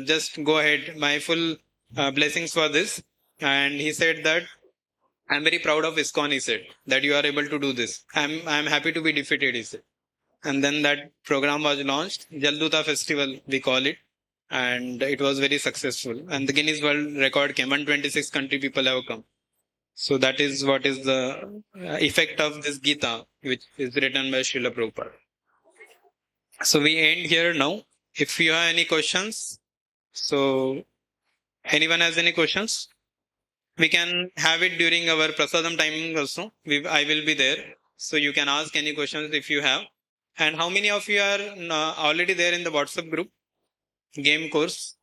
just go ahead. My full blessings for this. And he said that, I'm very proud of ISKCON, he said, that you are able to do this. I'm happy to be defeated, he said. And then that program was launched, Jalduta Festival, we call it. And it was very successful. And the Guinness World Record came, 126 country people have come. So that is what is the effect of this Gita, which is written by Srila Prabhupada. So we end here now. If you have any questions, so anyone has any questions? We can have it during our Prasadam timing also. I will be there. So you can ask any questions if you have. And how many of you are already there in the WhatsApp group? Game course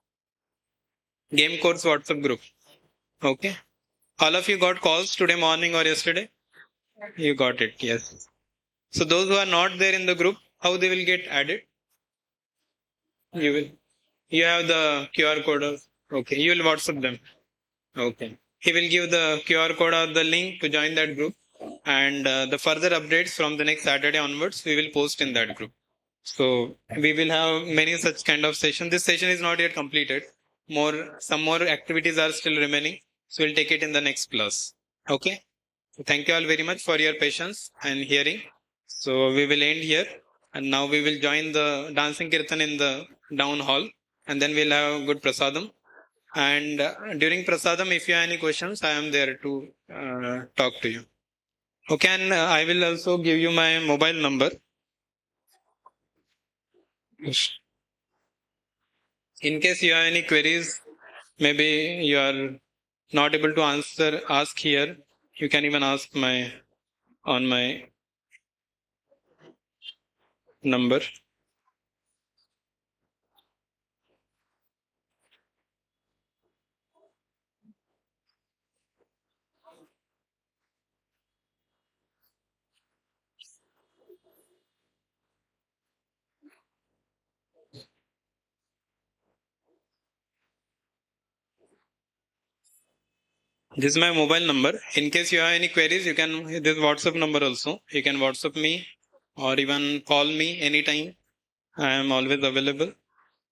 WhatsApp group. Okay. All of you got calls today morning or yesterday? You got it, yes. So those who are not there in the group, how they will get added? You will. You have the QR code. Okay. You will WhatsApp them. Okay. He will give the QR code or the link to join that group. And the further updates from the next Saturday onwards, we will post in that group. So we will have many such kind of sessions. This session is not yet completed. Some more activities are still remaining. So we'll take it in the next class. Okay. So thank you all very much for your patience and hearing. So we will end here. And now we will join the dancing kirtan in the down hall. And then we'll have good prasadam. And during prasadam, if you have any questions, I am there to talk to you. Okay, and I will also give you my mobile number. In case you have any queries, maybe you are not able to ask here, you can even ask on my number. This is my mobile number. In case you have any queries, you can, this WhatsApp number also. You can WhatsApp me or even call me anytime. I am always available.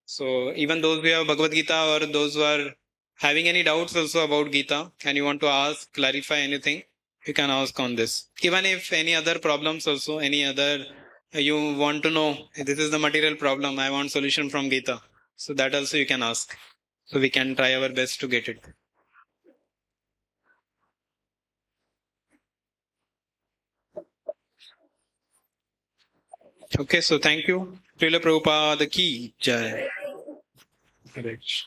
So even those who have Bhagavad Gita or those who are having any doubts also about Gita and you want to ask, clarify anything, you can ask on this. Even if any other problems also, any other, you want to know, this is the material problem, I want solution from Gita. So that also you can ask. So we can try our best to get it. Okay, so thank you. Srila Prabhupada ki jai. Correct.